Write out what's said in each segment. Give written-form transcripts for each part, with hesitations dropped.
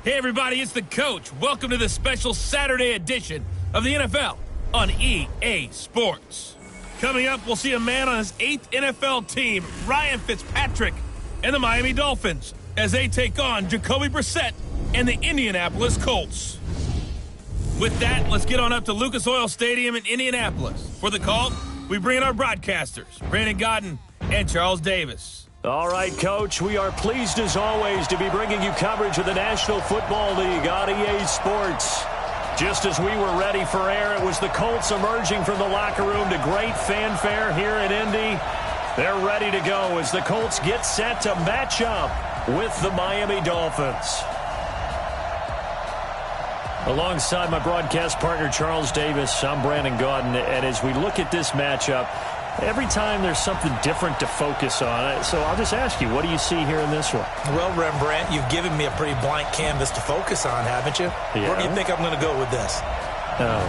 Hey everybody, it's the coach. Welcome to this special Saturday edition of the NFL on EA Sports. Coming up, we'll see a man on his 8th NFL team, Ryan Fitzpatrick, and the Miami Dolphins as they take on Jacoby Brissett and the Indianapolis Colts. With that, let's get on up to Lucas Oil Stadium in Indianapolis. For the call, we bring in our broadcasters, Brandon Godden and Charles Davis. All right, Coach, we are pleased as always to be bringing you coverage of the National Football League on EA Sports. Just as we were ready for air, it was the Colts emerging from the locker room to great fanfare here in Indy. They're ready to go as the Colts get set to match up with the Miami Dolphins. Alongside my broadcast partner, Charles Davis, I'm Brandon Godden, and as we look at this matchup, every time there's something different to focus on. So I'll just ask you, what do you see here in this one? Well, Rembrandt, you've given me a pretty blank canvas to focus on, haven't you? Yeah. Where do you think I'm going to go with this?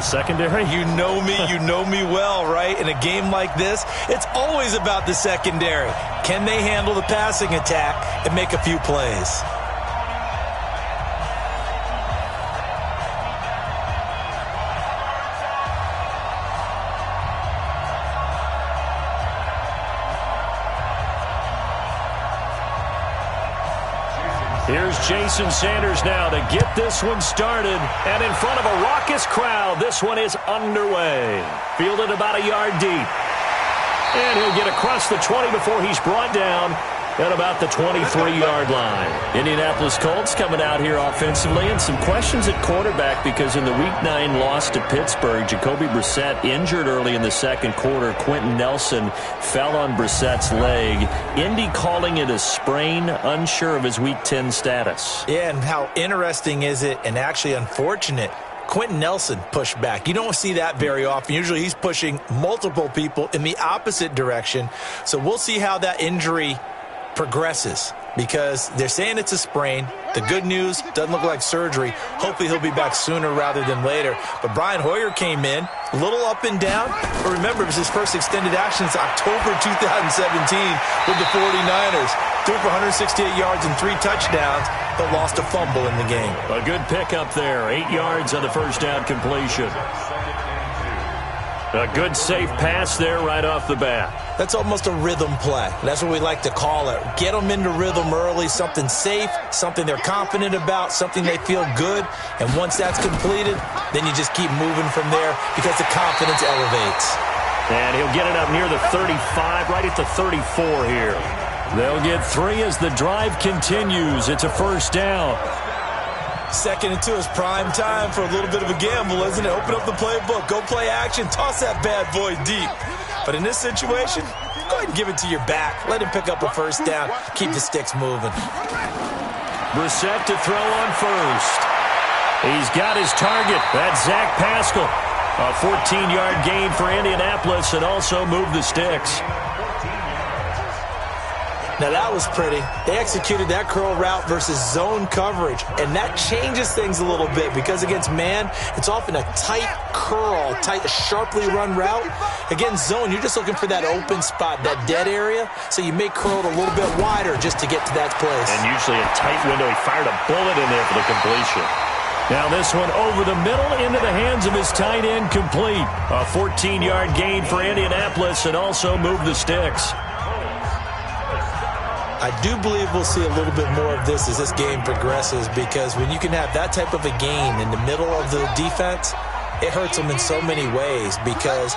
Secondary? You know me well, right? In a game like this, it's always about the secondary. Can they handle the passing attack and make a few plays? Here's Jason Sanders now to get this one started. And in front of a raucous crowd, this one is underway. Fielded about a yard deep. And he'll get across the 20 before he's brought down at about the 23-yard line. Indianapolis Colts coming out here offensively, and some questions at quarterback because in the Week 9 loss to Pittsburgh, Jacoby Brissett injured early in the second quarter. Quentin Nelson fell on Brissett's leg. Indy calling it a sprain, unsure of his Week 10 status. Yeah, and how interesting is it and actually unfortunate, Quentin Nelson pushed back. You don't see that very often. Usually he's pushing multiple people in the opposite direction. So we'll see how that injury progresses because they're saying it's a sprain. The good news, doesn't look like surgery. Hopefully he'll be back sooner rather than later. But Brian Hoyer came in, a little up and down. But remember, it was his first extended action since October 2017 with the 49ers. Threw for 168 yards and 3 touchdowns, but lost a fumble in the game. A good pickup there. 8 yards on the first down completion. A good safe pass there right off the bat. That's almost a rhythm play. That's what we like to call it. Get them into rhythm early, something safe, something they're confident about, something they feel good. And once that's completed, then you just keep moving from there because the confidence elevates. And he'll get it up near the 35, right at the 34 here. They'll get 3 as the drive continues. It's a first down. 2nd and 2 is prime time for a little bit of a gamble, isn't it? Open up the playbook, go play action, toss that bad boy deep. But in this situation, go ahead and give it to your back. Let him pick up a first down. Keep the sticks moving. Brissett to throw on first. He's got his target. That's Zach Pascal. A 14-yard gain for Indianapolis and also move the sticks. Now that was pretty. They executed that curl route versus zone coverage, and that changes things a little bit because against man, it's often a tight curl, tight, sharply run route. Against zone, you're just looking for that open spot, that dead area, so you may curl it a little bit wider just to get to that place. And usually a tight window. He fired a bullet in there for the completion. Now this one over the middle into the hands of his tight end, complete. A 14-yard gain for Indianapolis and also move the sticks. I do believe we'll see a little bit more of this as this game progresses because when you can have that type of a gain in the middle of the defense, it hurts them in so many ways because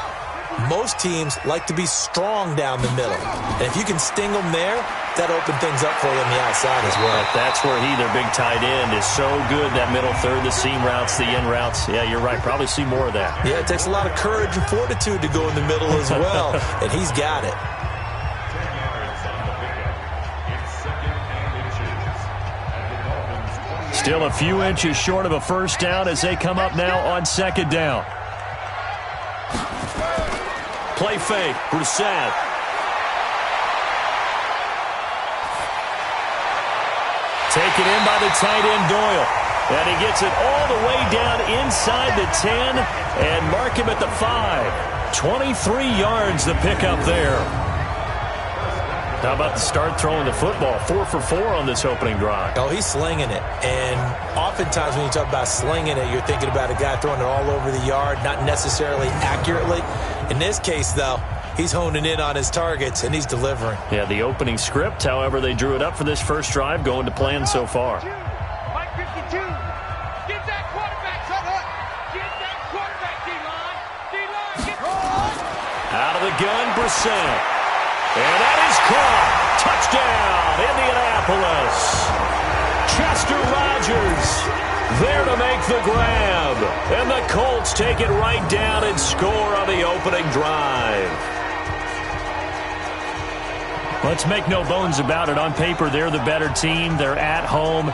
most teams like to be strong down the middle. And if you can sting them there, that opens things up for you on the outside as well. That's where their big tight end, is so good, that middle third, the seam routes, the in routes. Yeah, you're right. Probably see more of that. Yeah, it takes a lot of courage and fortitude to go in the middle as well, and he's got it. Still a few inches short of a first down as they come up now on 2nd down. Play fake, Brissett. Taken in by the tight end, Doyle. And he gets it all the way down inside the 10 and mark him at the 5. 23 yards the pickup there. How about the start throwing the football? 4 for 4 on this opening drive. Oh, he's slinging it. And oftentimes when you talk about slinging it, you're thinking about a guy throwing it all over the yard, not necessarily accurately. In this case, though, he's honing in on his targets, and he's delivering. Yeah, the opening script, however, they drew it up for this first drive, going to plan so far. Mike 52. Get that quarterback, son. Get that quarterback, D-line. D-line, get Out of the gun, Brissett. And that is caught. Touchdown, Indianapolis. Chester Rogers there to make the grab. And the Colts take it right down and score on the opening drive. Let's make no bones about it. On paper, they're the better team. They're at home.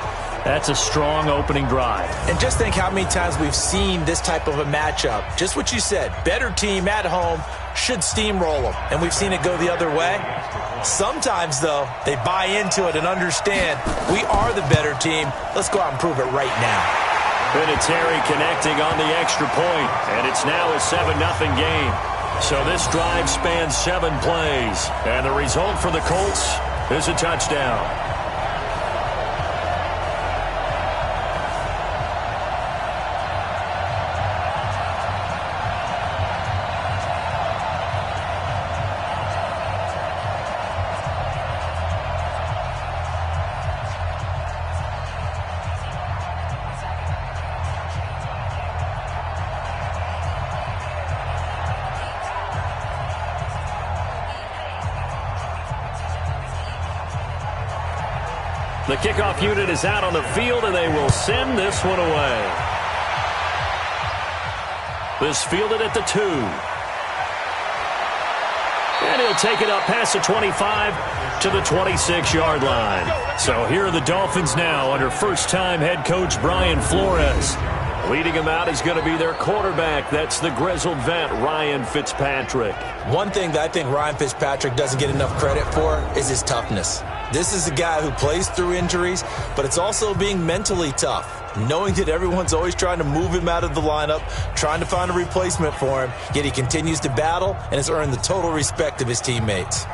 That's a strong opening drive. And just think how many times we've seen this type of a matchup. Just what you said, better team at home should steamroll them. And we've seen it go the other way. Sometimes, though, they buy into it and understand we are the better team. Let's go out and prove it right now. Vinatieri connecting on the extra point, and it's now a 7-0 game. So this drive spans 7 plays, and the result for the Colts is a touchdown. The kickoff unit is out on the field, and they will send this one away. This fielded at the 2. And he'll take it up past the 25 to the 26-yard line. So here are the Dolphins now under first-time head coach Brian Flores. Leading him out is going to be their quarterback. That's the grizzled vet, Ryan Fitzpatrick. One thing that I think Ryan Fitzpatrick doesn't get enough credit for is his toughness. This is a guy who plays through injuries, but it's also being mentally tough, knowing that everyone's always trying to move him out of the lineup, trying to find a replacement for him, yet he continues to battle and has earned the total respect of his teammates.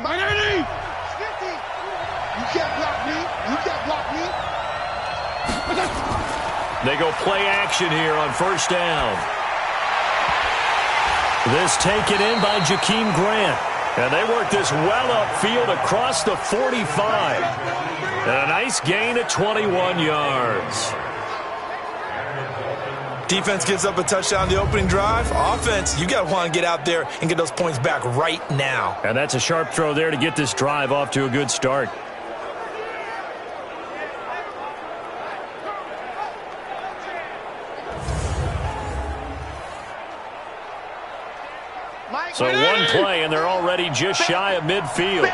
My name! You can't block me. You can't block me. They go play action here on first down. This taken in by Jakeem Grant. And they work this well upfield across the 45. And a nice gain of 21 yards. Defense gives up a touchdown the opening drive. Offense, you got to want to get out there and get those points back right now. And that's a sharp throw there to get this drive off to a good start. So one play, and they're already just shy of midfield.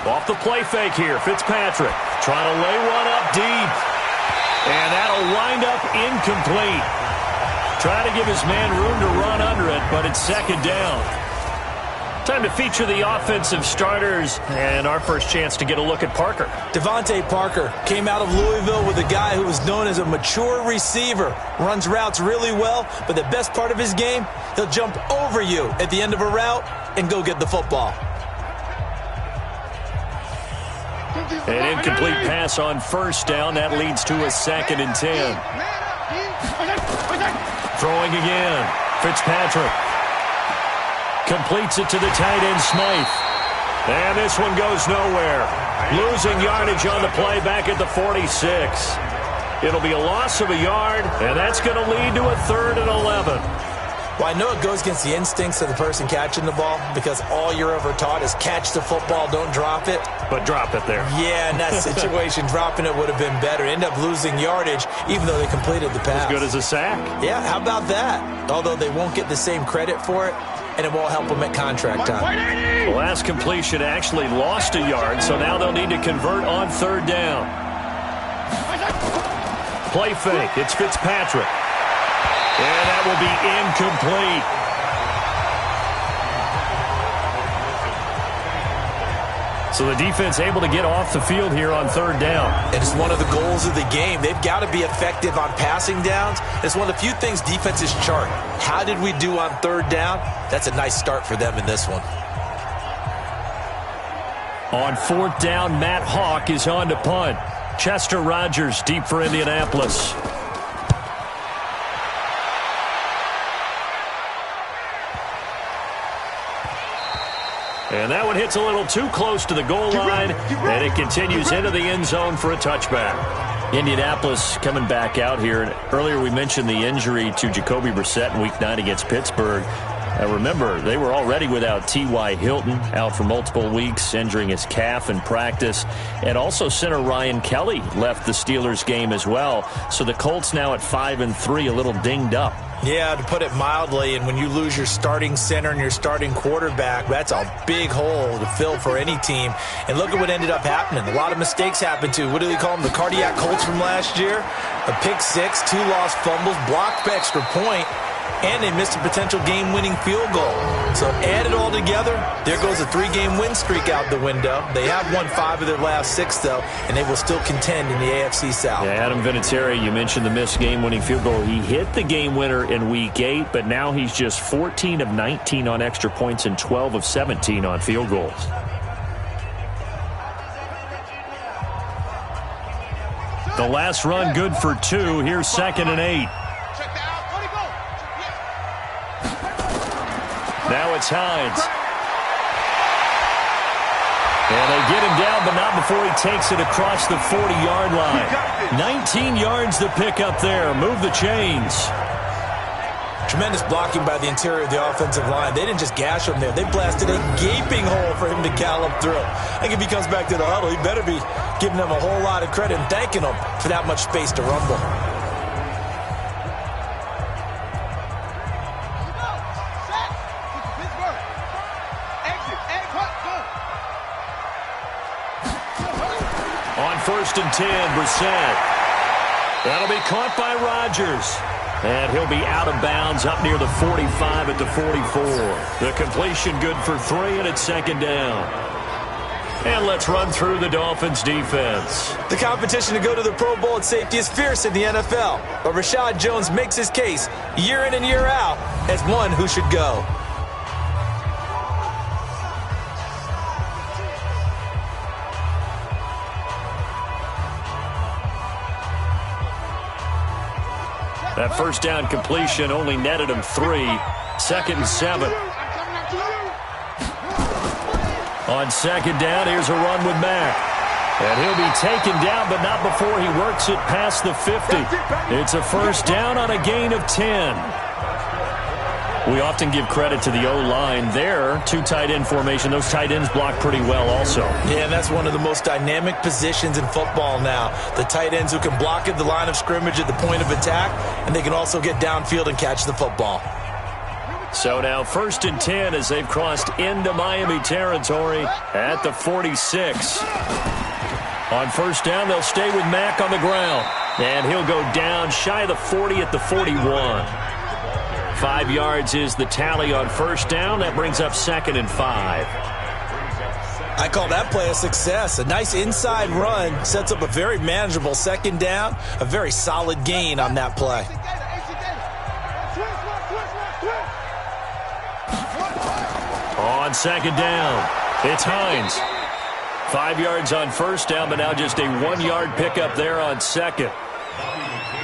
Off the play fake here, Fitzpatrick trying to lay one up deep. And that'll wind up incomplete. Trying to give his man room to run under it, but it's second down. Time to feature the offensive starters, and our first chance to get a look at Parker. Devontae Parker came out of Louisville with a guy who was known as a mature receiver. Runs routes really well, but the best part of his game, he'll jump over you at the end of a route and go get the football. An incomplete pass on first down. That leads to a 2nd and 10. Throwing again. Fitzpatrick completes it to the tight end, Smythe. And this one goes nowhere. Losing yardage on the play back at the 46. It'll be a loss of a yard, and that's going to lead to a 3rd and 11. Well, I know it goes against the instincts of the person catching the ball because all you're ever taught is catch the football, don't drop it. But drop it there. Yeah, in that situation, dropping it would have been better. End up losing yardage, even though they completed the pass. As good as a sack. Yeah, how about that? Although they won't get the same credit for it, and it won't help them at contract time. The last completion actually lost a yard, so now they'll need to convert on 3rd down. Play fake. It's Fitzpatrick. And that will be incomplete. So the defense able to get off the field here on third down. And it's one of the goals of the game. They've got to be effective on passing downs. It's one of the few things defenses chart. How did we do on third down? That's a nice start for them in this one. On fourth down, Matt Hawk is on to punt. Chester Rogers deep for Indianapolis. And that one hits a little too close to the goal line, and it continues into the end zone for a touchback. Indianapolis coming back out here. And earlier we mentioned the injury to Jacoby Brissett in Week 9 against Pittsburgh. Remember, they were already without T.Y. Hilton, out for multiple weeks, injuring his calf in practice. And also center Ryan Kelly left the Steelers game as well. So the Colts now at 5-3, a little dinged up. Yeah, to put it mildly, and when you lose your starting center and your starting quarterback, that's a big hole to fill for any team. And look at what ended up happening. A lot of mistakes happened too. What do they call them? The cardiac Colts from last year? A pick six, 2 lost fumbles, blocked extra point, and they missed a potential game-winning field goal. So add it all together, there goes a 3-game win streak out the window. They have won 5 of their last 6, though, and they will still contend in the AFC South. Yeah, Adam Vinatieri, you mentioned the missed game-winning field goal. He hit the game winner in Week 8, but now he's just 14 of 19 on extra points and 12 of 17 on field goals. The last run good for 2. Here's 2nd and 8. Now it's Hines. And they get him down, but not before he takes it across the 40-yard line. 19 yards to pick up there. Move the chains. Tremendous blocking by the interior of the offensive line. They didn't just gash him there. They blasted a gaping hole for him to gallop through. I think if he comes back to the huddle, he better be giving them a whole lot of credit and thanking them for that much space to rumble. On 1st and 10, Brissett. That'll be caught by Rodgers. And he'll be out of bounds up near the 45 at the 44. The completion good for 3, and it's 2nd down. And let's run through the Dolphins defense. The competition to go to the Pro Bowl at safety is fierce in the NFL. But Rashad Jones makes his case year in and year out as one who should go. That first down completion only netted him 3. 2nd and 7. On 2nd down, here's a run with Mack. And he'll be taken down, but not before he works it past the 50. It's a first down on a gain of 10. We often give credit to the O-line there. 2 tight end formation. Those tight ends block pretty well also. Yeah, and that's one of the most dynamic positions in football now. The tight ends who can block at the line of scrimmage at the point of attack, and they can also get downfield and catch the football. So now 1st and 10 as they've crossed into Miami territory at the 46. On first down, they'll stay with Mack on the ground. And he'll go down shy of the 40 at the 41. 5 yards is the tally on first down. That brings up 2nd and 5. I call that play a success. A nice inside run sets up a very manageable 2nd down. A very solid gain on that play. On 2nd down, it's Hines. 5 yards on first down, but now just a 1-yard pickup there on 2nd.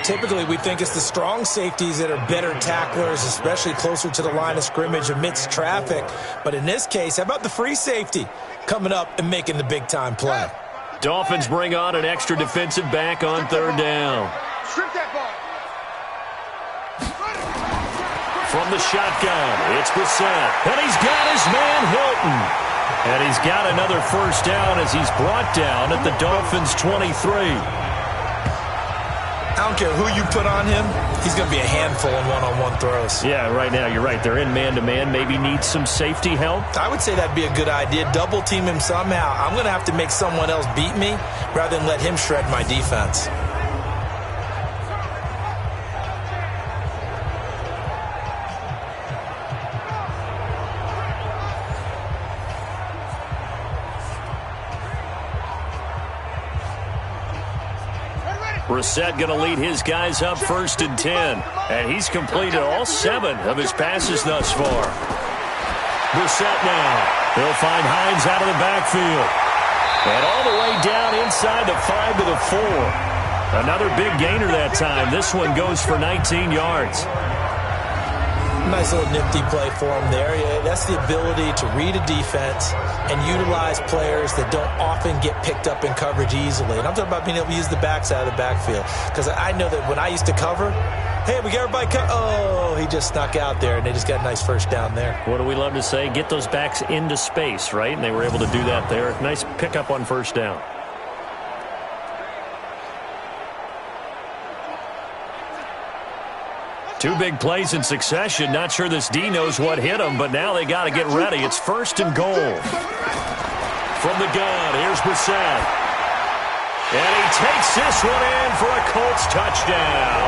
Typically, we think it's the strong safeties that are better tacklers, especially closer to the line of scrimmage amidst traffic. But in this case, how about the free safety coming up and making the big-time play? Dolphins bring on an extra defensive back on 3rd down. Strip that ball. From the shotgun, it's Brissett. And he's got his man Hilton. And he's got another first down as he's brought down at the Dolphins' 23. I don't care who you put on him, he's going to be a handful in one-on-one throws. Yeah, right now, you're right. They're in man-to-man. Maybe need some safety help. I would say that'd be a good idea. Double team him somehow. I'm going to have to make someone else beat me rather than let him shred my defense. Brissett going to lead his guys up 1st and 10. And he's completed all 7 of his passes thus far. Brissett now. He'll find Hines out of the backfield. And all the way down inside the 5 to the 4. Another big gainer that time. This one goes for 19 yards. Nice little nifty play for him there. Yeah, that's the ability to read a defense and utilize players that don't often get picked up in coverage easily. And I'm talking about being able to use the backside of the backfield. Because I know that when I used to cover, hey, we got everybody oh, he just snuck out there, and they just got a nice first down there. What do we love to say? Get those backs into space, right? And they were able to do that there. Nice pickup on first down. Two big plays in succession. Not sure this D knows what hit him, but now they got to get ready. It's 1st and goal. From the gun, here's Brissett. And he takes this one in for a Colts touchdown.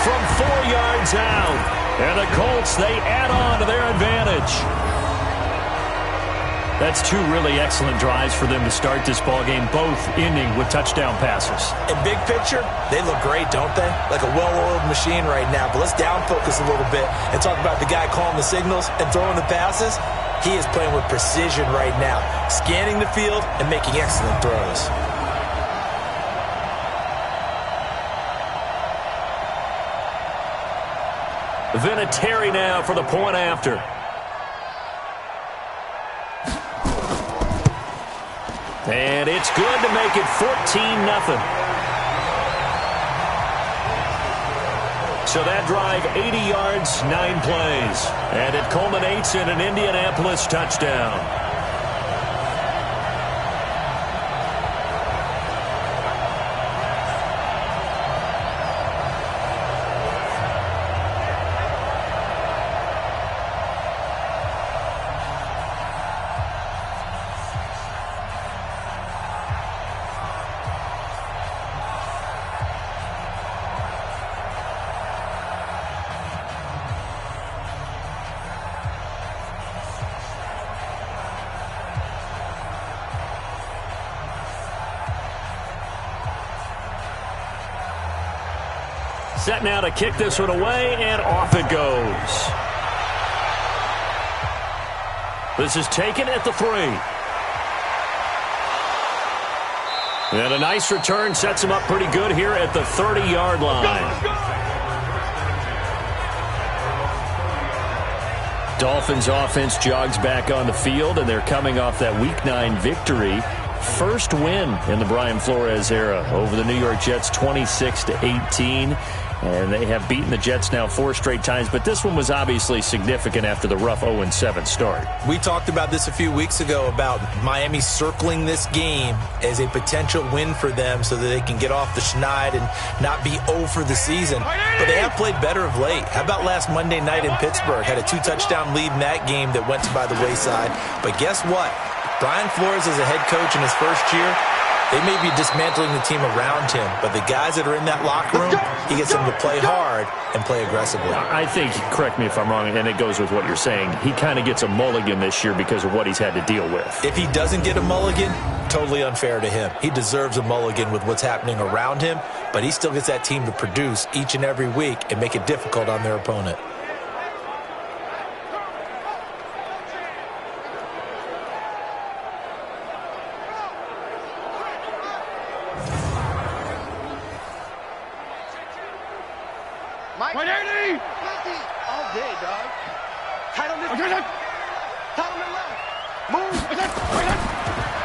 From 4 yards out. And the Colts, they add on to their advantage. That's 2 really excellent drives for them to start this ballgame, both ending with touchdown passes. In big picture, they look great, don't they? Like a well-oiled machine right now. But let's down focus a little bit and talk about the guy calling the signals and throwing the passes. He is playing with precision right now, scanning the field and making excellent throws. Vinatieri now for the point after. And it's good to make it 14-0. So that drive, 80 yards, 9 plays. And it culminates in an Indianapolis touchdown. Set now to kick this one away, and off it goes. This is taken at the 3. And a nice return sets him up pretty good here at the 30-yard line. Dolphins offense jogs back on the field, and they're coming off that Week 9 victory. First win in the Brian Flores era over the New York Jets, 26-18. And they have beaten the Jets now 4 straight times, but this one was obviously significant after the rough 0-7 start. We talked about this a few weeks ago about Miami circling this game as a potential win for them so that they can get off the schneid and not be 0 for the season. But they have played better of late. How about last Monday night in Pittsburgh? Had a 2-touchdown lead in that game that went by the wayside. But guess what? Brian Flores is a head coach in his first year. They may be dismantling the team around him, but the guys that are in that locker room, he gets them to play hard and play aggressively. I think, correct me if I'm wrong, and it goes with what you're saying, he kind of gets a mulligan this year because of what he's had to deal with. If he doesn't get a mulligan, totally unfair to him. He deserves a mulligan with what's happening around him, but he still gets that team to produce each and every week and make it difficult on their opponent. All day, dog. Title left. Move.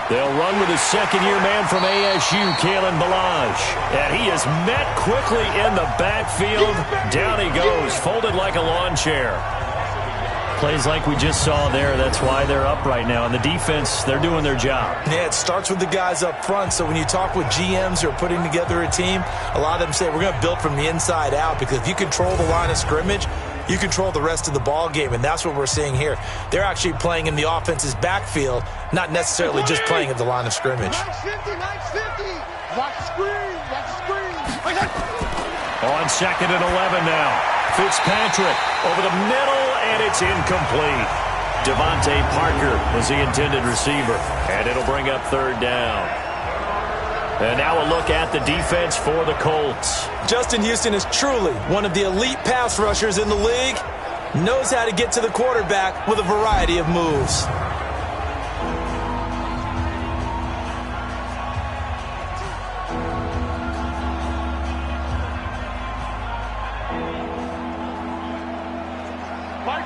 They'll run with his second-year man from ASU, Kalen Ballage. And he is met quickly in the backfield. Down he goes, folded like a lawn chair. Plays like we just saw there. That's why they're up right now. And the defense, they're doing their job. Yeah, it starts with the guys up front. So when you talk with GMs who are putting together a team, a lot of them say we're going to build from the inside out, because if you control the line of scrimmage, you control the rest of the ball game, and that's what we're seeing here. They're actually playing in the offense's backfield, not necessarily just playing at the line of scrimmage. Nice 50. Watch the screen. On 2nd and 11 now. Fitzpatrick over the middle, and it's incomplete. Devontae Parker was the intended receiver, and it'll bring up 3rd down. And now a look at the defense for the Colts. Justin Houston is truly one of the elite pass rushers in the league. Knows how to get to the quarterback with a variety of moves.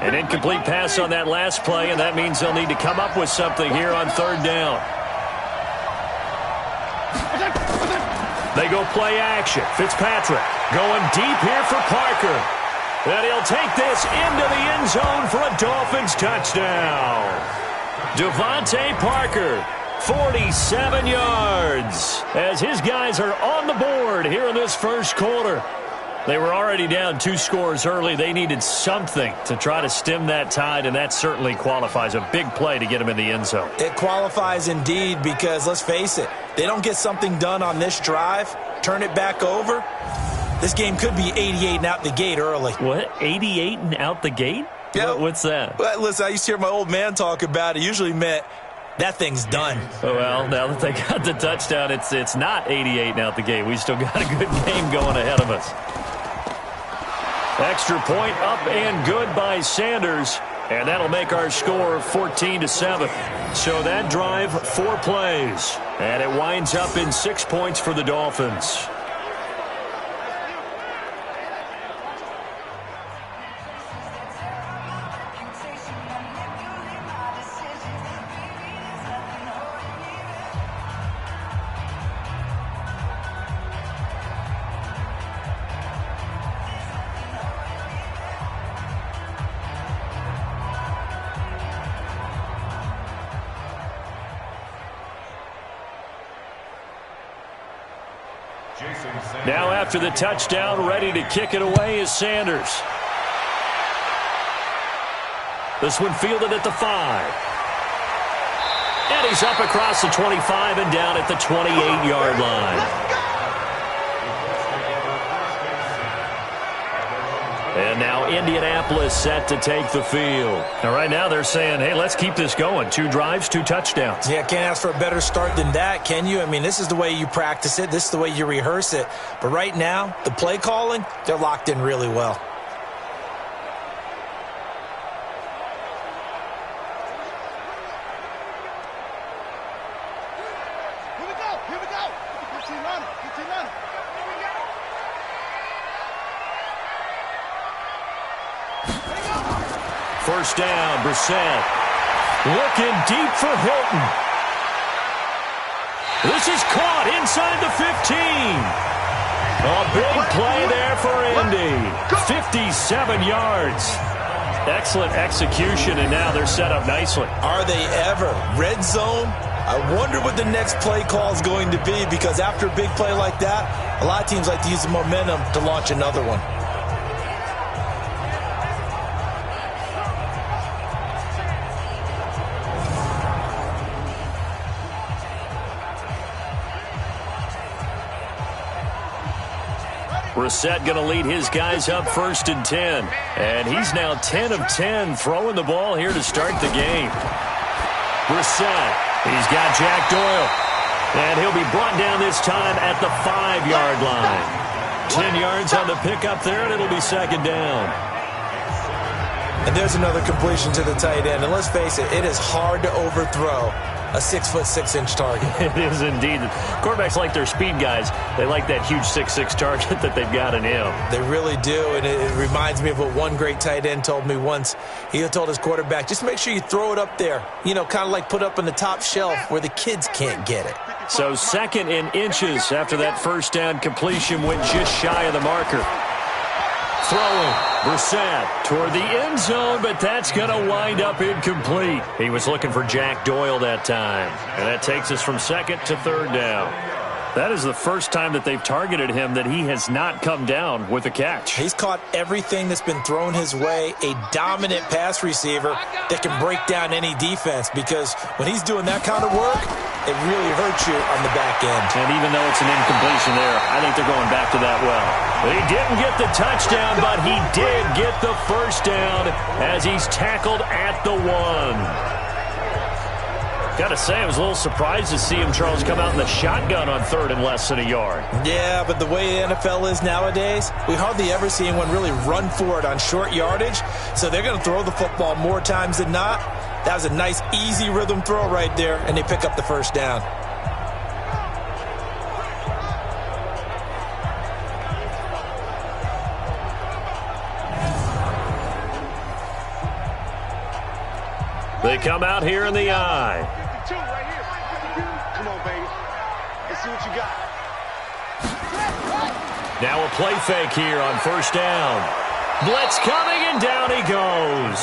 An incomplete pass on that last play, and that means they'll need to come up with something here on third down. They go play action. Fitzpatrick going deep here for Parker. And he'll take this into the end zone for a Dolphins touchdown. Devontae Parker, 47 yards, as his guys are on the board here in this first quarter. They were already down 2 scores early. They needed something to try to stem that tide, and that certainly qualifies. A big play to get them in the end zone. It qualifies indeed because, let's face it, they don't get something done on this drive, turn it back over, this game could be 88 and out the gate early. What? 88 and out the gate? Yeah. What's that? Well, listen, I used to hear my old man talk about it. Usually meant that thing's done. Oh, well, now that they got the touchdown, it's not 88 and out the gate. We still got a good game going ahead of us. Extra point up and good by Sanders, and that'll make our score 14-7. So that drive, 4 plays, and it winds up in 6 points for the Dolphins. Now after the touchdown, ready to kick it away is Sanders. This one fielded at the 5. And he's up across the 25 and down at the 28-yard line. And now Indianapolis set to take the field. And right now they're saying, hey, let's keep this going. 2 drives, 2 touchdowns. Yeah, can't ask for a better start than that, can you? I mean, this is the way you practice it. This is the way you rehearse it. But right now, the play calling, they're locked in really well. Here we go. Keep running. First down, Brissett. Looking deep for Hilton. This is caught inside the 15. A big play there for Indy. 57 yards. Excellent execution, and now they're set up nicely. Are they ever? Red zone? I wonder what the next play call is going to be, because after a big play like that, a lot of teams like to use the momentum to launch another one. Brissett going to lead his guys up 1st and 10. And he's now 10 of 10 throwing the ball here to start the game. Brissett, he's got Jack Doyle. And he'll be brought down this time at the 5-yard line. 10 yards on the pickup there, and it'll be 2nd down. And there's another completion to the tight end. And let's face it, it is hard to overthrow a 6'6" target. It is indeed. Quarterbacks like their speed guys. They like that huge 6'6" target that they've got in him. They really do, and it reminds me of what one great tight end told me once. He told his quarterback, just make sure you throw it up there. You know, kind of like put up on the top shelf where the kids can't get it. So 2nd in inches after that first down completion went just shy of the marker. Throwing, Brissett toward the end zone, but that's going to wind up incomplete. He was looking for Jack Doyle that time. And that takes us from 2nd to 3rd down. That is the first time that they've targeted him that he has not come down with a catch. He's caught everything that's been thrown his way, a dominant pass receiver that can break down any defense, because when he's doing that kind of work, it really hurts you on the back end. And even though it's an incompletion there, I think they're going back to that well. He didn't get the touchdown, but he did get the first down as he's tackled at the 1. Gotta say, I was a little surprised to see him, Charles, come out in the shotgun on 3rd and less than a yard. Yeah, but the way the NFL is nowadays, we hardly ever see anyone really run for it on short yardage. So they're going to throw the football more times than not. That was a nice, easy rhythm throw right there, and they pick up the first down. They come out here in the I. 52 right here. Come on, baby. Let's see what you got. Now a play fake here on 1st down. Blitz coming, and down he goes.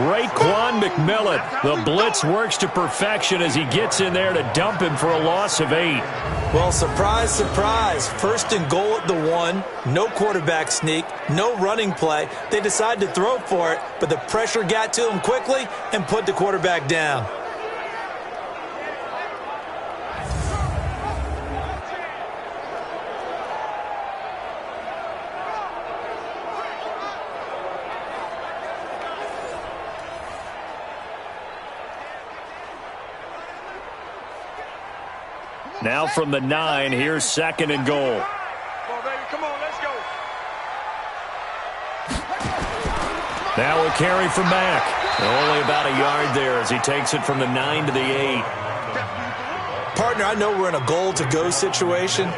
Raekwon McMillan. The blitz works to perfection as he gets in there to dump him for a loss of 8. Well, surprise, surprise. 1st and goal at the 1. No quarterback sneak. No running play. They decide to throw for it, but the pressure got to him quickly and put the quarterback down. Now from the 9, here's 2nd and goal. Come on, baby. Come on, let's go. Now a carry from Mack. Only about a yard there as he takes it from the 9 to the 8. Partner, I know we're in a goal-to-go situation,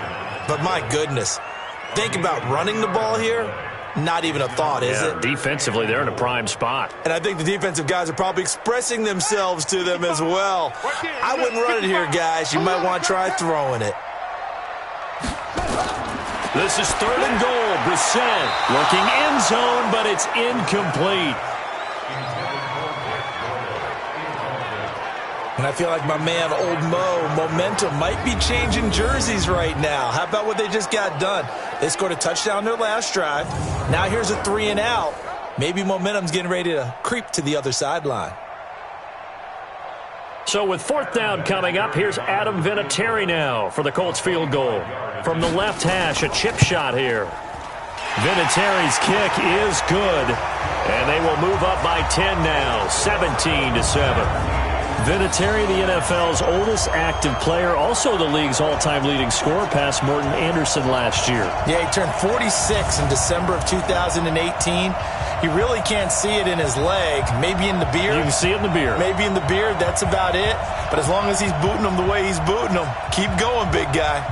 but my goodness. Think about running the ball here. Not even a thought, is it? Defensively, they're in a prime spot. And I think the defensive guys are probably expressing themselves to them as well. I wouldn't run it here, guys. You might want to try throwing it. This is 3rd and goal. Brissett looking end zone, but it's incomplete. And I feel like my man, Old Mo, momentum might be changing jerseys right now. How about what they just got done? They scored a touchdown their last drive. Now here's a 3 and out. Maybe momentum's getting ready to creep to the other sideline. So with 4th down coming up, here's Adam Vinatieri now for the Colts field goal. From the left hash, a chip shot here. Vinatieri's kick is good. And they will move up by 10 now, 17-7. Vinatieri, the NFL's oldest active player, also the league's all-time leading scorer, past Morton Anderson last year. Yeah, he turned 46 in December of 2018. You really can't see it in his leg. Maybe in the beard. You can see it in the beard. Maybe in the beard. That's about it. But as long as he's booting them the way he's booting them, keep going, big guy.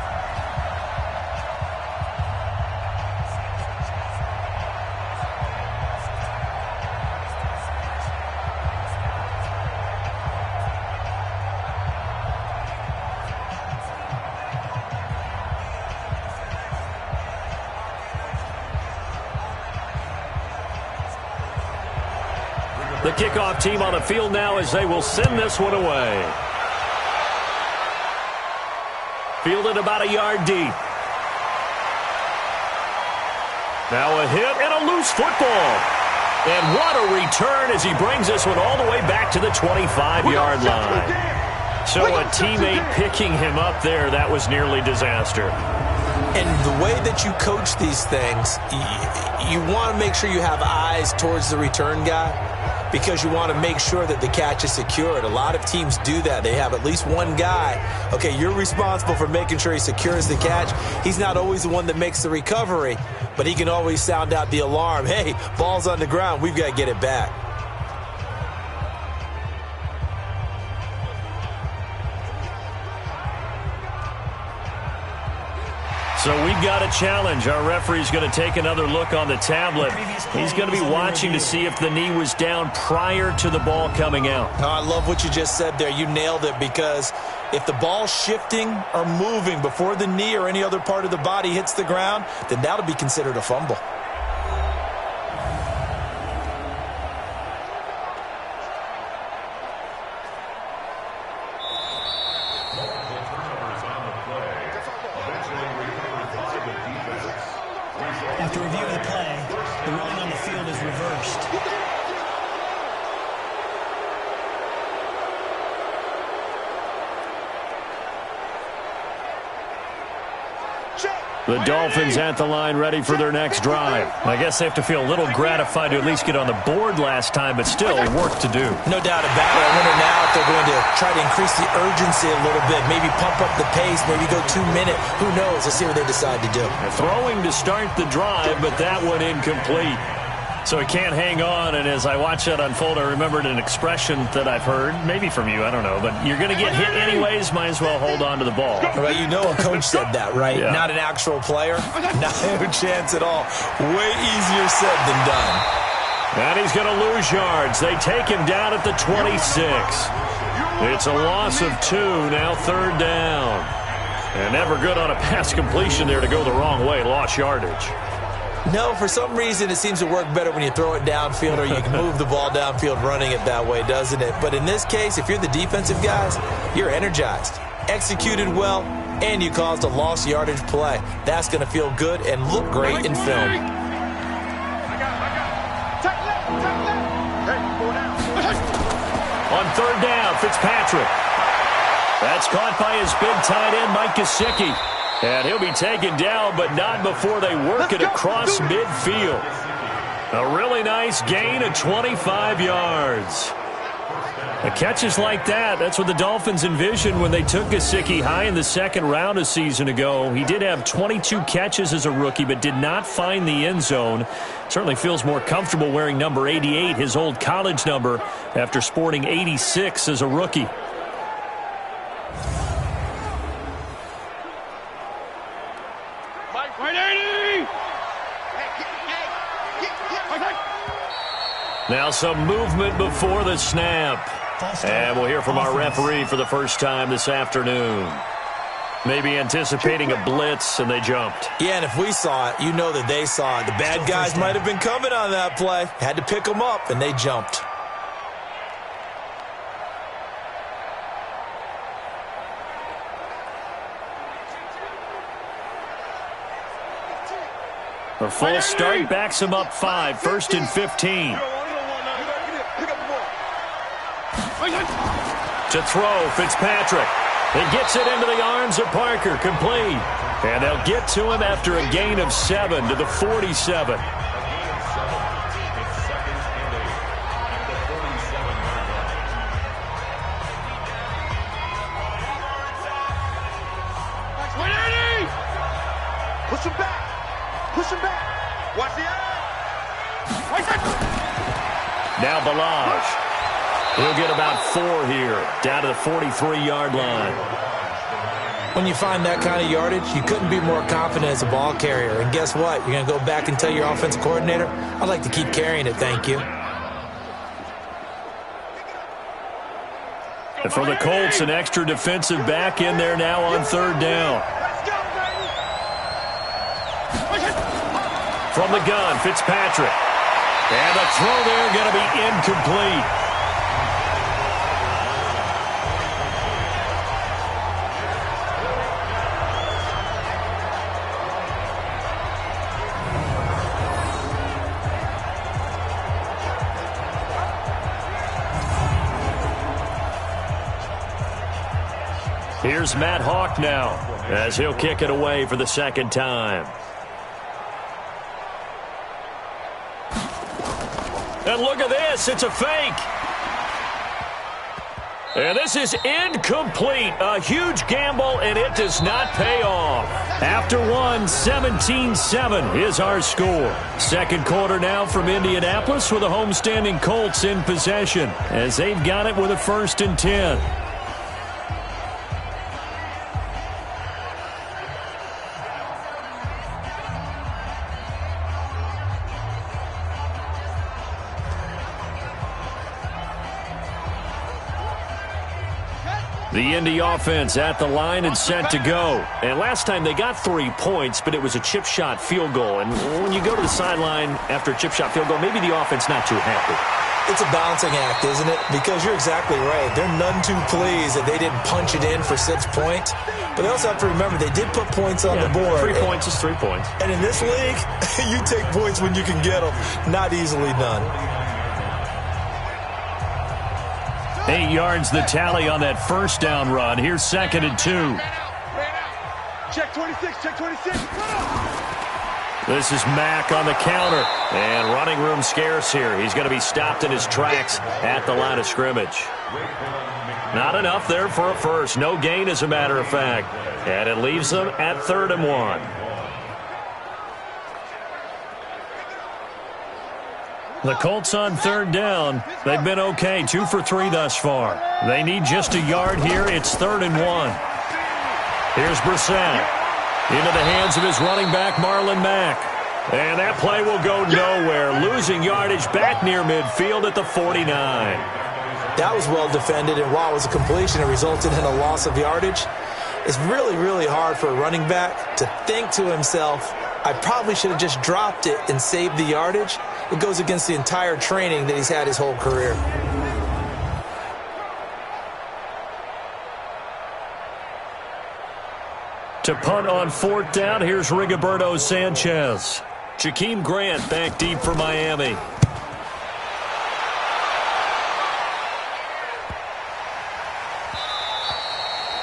The kickoff team on the field now as they will send this one away. Fielded about a yard deep. Now a hit and a loose football. And what a return as he brings this one all the way back to the 25-yard line. So a teammate picking him up there, that was nearly disaster. And the way that you coach these things, you want to make sure you have eyes towards the return guy, because you want to make sure that the catch is secured. A lot of teams do that. They have at least one guy. Okay, you're responsible for making sure he secures the catch. He's not always the one that makes the recovery, but he can always sound out the alarm. Hey, ball's on the ground. We've got to get it back. So we've got a challenge. Our referee's going to take another look on the tablet. He's going to be watching to see if the knee was down prior to the ball coming out. Oh, I love what you just said there. You nailed it, because if the ball's shifting or moving before the knee or any other part of the body hits the ground, then that'll be considered a fumble. After reviewing the play, the ruling on the field is reversed. The Dolphins at the line ready for their next drive. I guess they have to feel a little gratified to at least get on the board last time, but still work to do. No doubt about it. I wonder now if they're going to try to increase the urgency a little bit, maybe pump up the pace, maybe go 2 minute. Who knows? Let's see what they decide to do. Throwing to start the drive, but that one incomplete. So he can't hang on, and as I watch that unfold, I remembered an expression that I've heard, maybe from you, I don't know, but you're going to get hit anyways, might as well hold on to the ball. Well, you know a coach said that, right? Yeah. Not an actual player. No chance at all. Way easier said than done. And he's going to lose yards. They take him down at the 26. It's a loss of 2, now 3rd down. And never good on a pass completion there to go the wrong way, lost yardage. No, for some reason it seems to work better when you throw it downfield or you can move the ball downfield running it that way, doesn't it? But in this case, if you're the defensive guys, you're energized, executed well, and you caused a lost yardage play. That's going to feel good and look great in film. On 3rd down, Fitzpatrick. That's caught by his big tight end, Mike Gesicki. And he'll be taken down, but not before they work it across midfield. A really nice gain of 25 yards. The catches like that, that's what the Dolphins envisioned when they took Gesicki high in the 2nd round a season ago. He did have 22 catches as a rookie, but did not find the end zone. Certainly feels more comfortable wearing number 88, his old college number, after sporting 86 as a rookie. Now some movement before the snap. And we'll hear from our referee for the first time this afternoon. Maybe anticipating a blitz, and they jumped. Yeah, and if we saw it, you know that they saw it. The bad guys might have been coming on that play. Had to pick them up, and they jumped. A full start backs him up 5, 1st and 15. To throw, Fitzpatrick. He gets it into the arms of Parker, complete. And they'll get to him after a gain of 7 to the 47. Push him back. Push him back. Watch the eye. Now Balaj. He'll get about 4 here, down to the 43-yard line. When you find that kind of yardage, you couldn't be more confident as a ball carrier. And guess what? You're going to go back and tell your offensive coordinator, I'd like to keep carrying it, thank you. And for the Colts, an extra defensive back in there now on 3rd down. From the gun, Fitzpatrick. And the throw there going to be incomplete. Here's Matt Hawk now, as he'll kick it away for the 2nd time. And look at this, it's a fake. And this is incomplete. A huge gamble, and it does not pay off. After one, 17-7 is our score. 2nd quarter now from Indianapolis with the homestanding Colts in possession, as they've got it with a 1st and 10. The Indy offense at the line and set to go. And last time they got 3 points, but it was a chip shot field goal. And when you go to the sideline after a chip shot field goal, maybe the offense not too happy. It's a balancing act, isn't it? Because you're exactly right. They're none too pleased that they didn't punch it in for 6 points. But they also have to remember they did put points on the board. 3 points is 3 points. And in this league, you take points when you can get them. Not easily done. 8 yards the tally on that 1st down run. Here's 2nd and 2. Check 26, check 26. This is Mack on the counter. And running room scarce here. He's going to be stopped in his tracks at the line of scrimmage. Not enough there for a first. No gain, as a matter of fact. And it leaves them at 3rd and 1. The Colts on 3rd down. They've been okay. 2 for 3 thus far. They need just a yard here. It's 3rd and 1. Here's Brissett. Into the hands of his running back, Marlon Mack. And that play will go nowhere. Losing yardage back near midfield at the 49. That was well defended, and while it was a completion, it resulted in a loss of yardage. It's really, really hard for a running back to think to himself, I probably should have just dropped it and saved the yardage. It goes against the entire training that he's had his whole career. To punt on 4th down, here's Rigoberto Sanchez. Jakeem Grant back deep for Miami.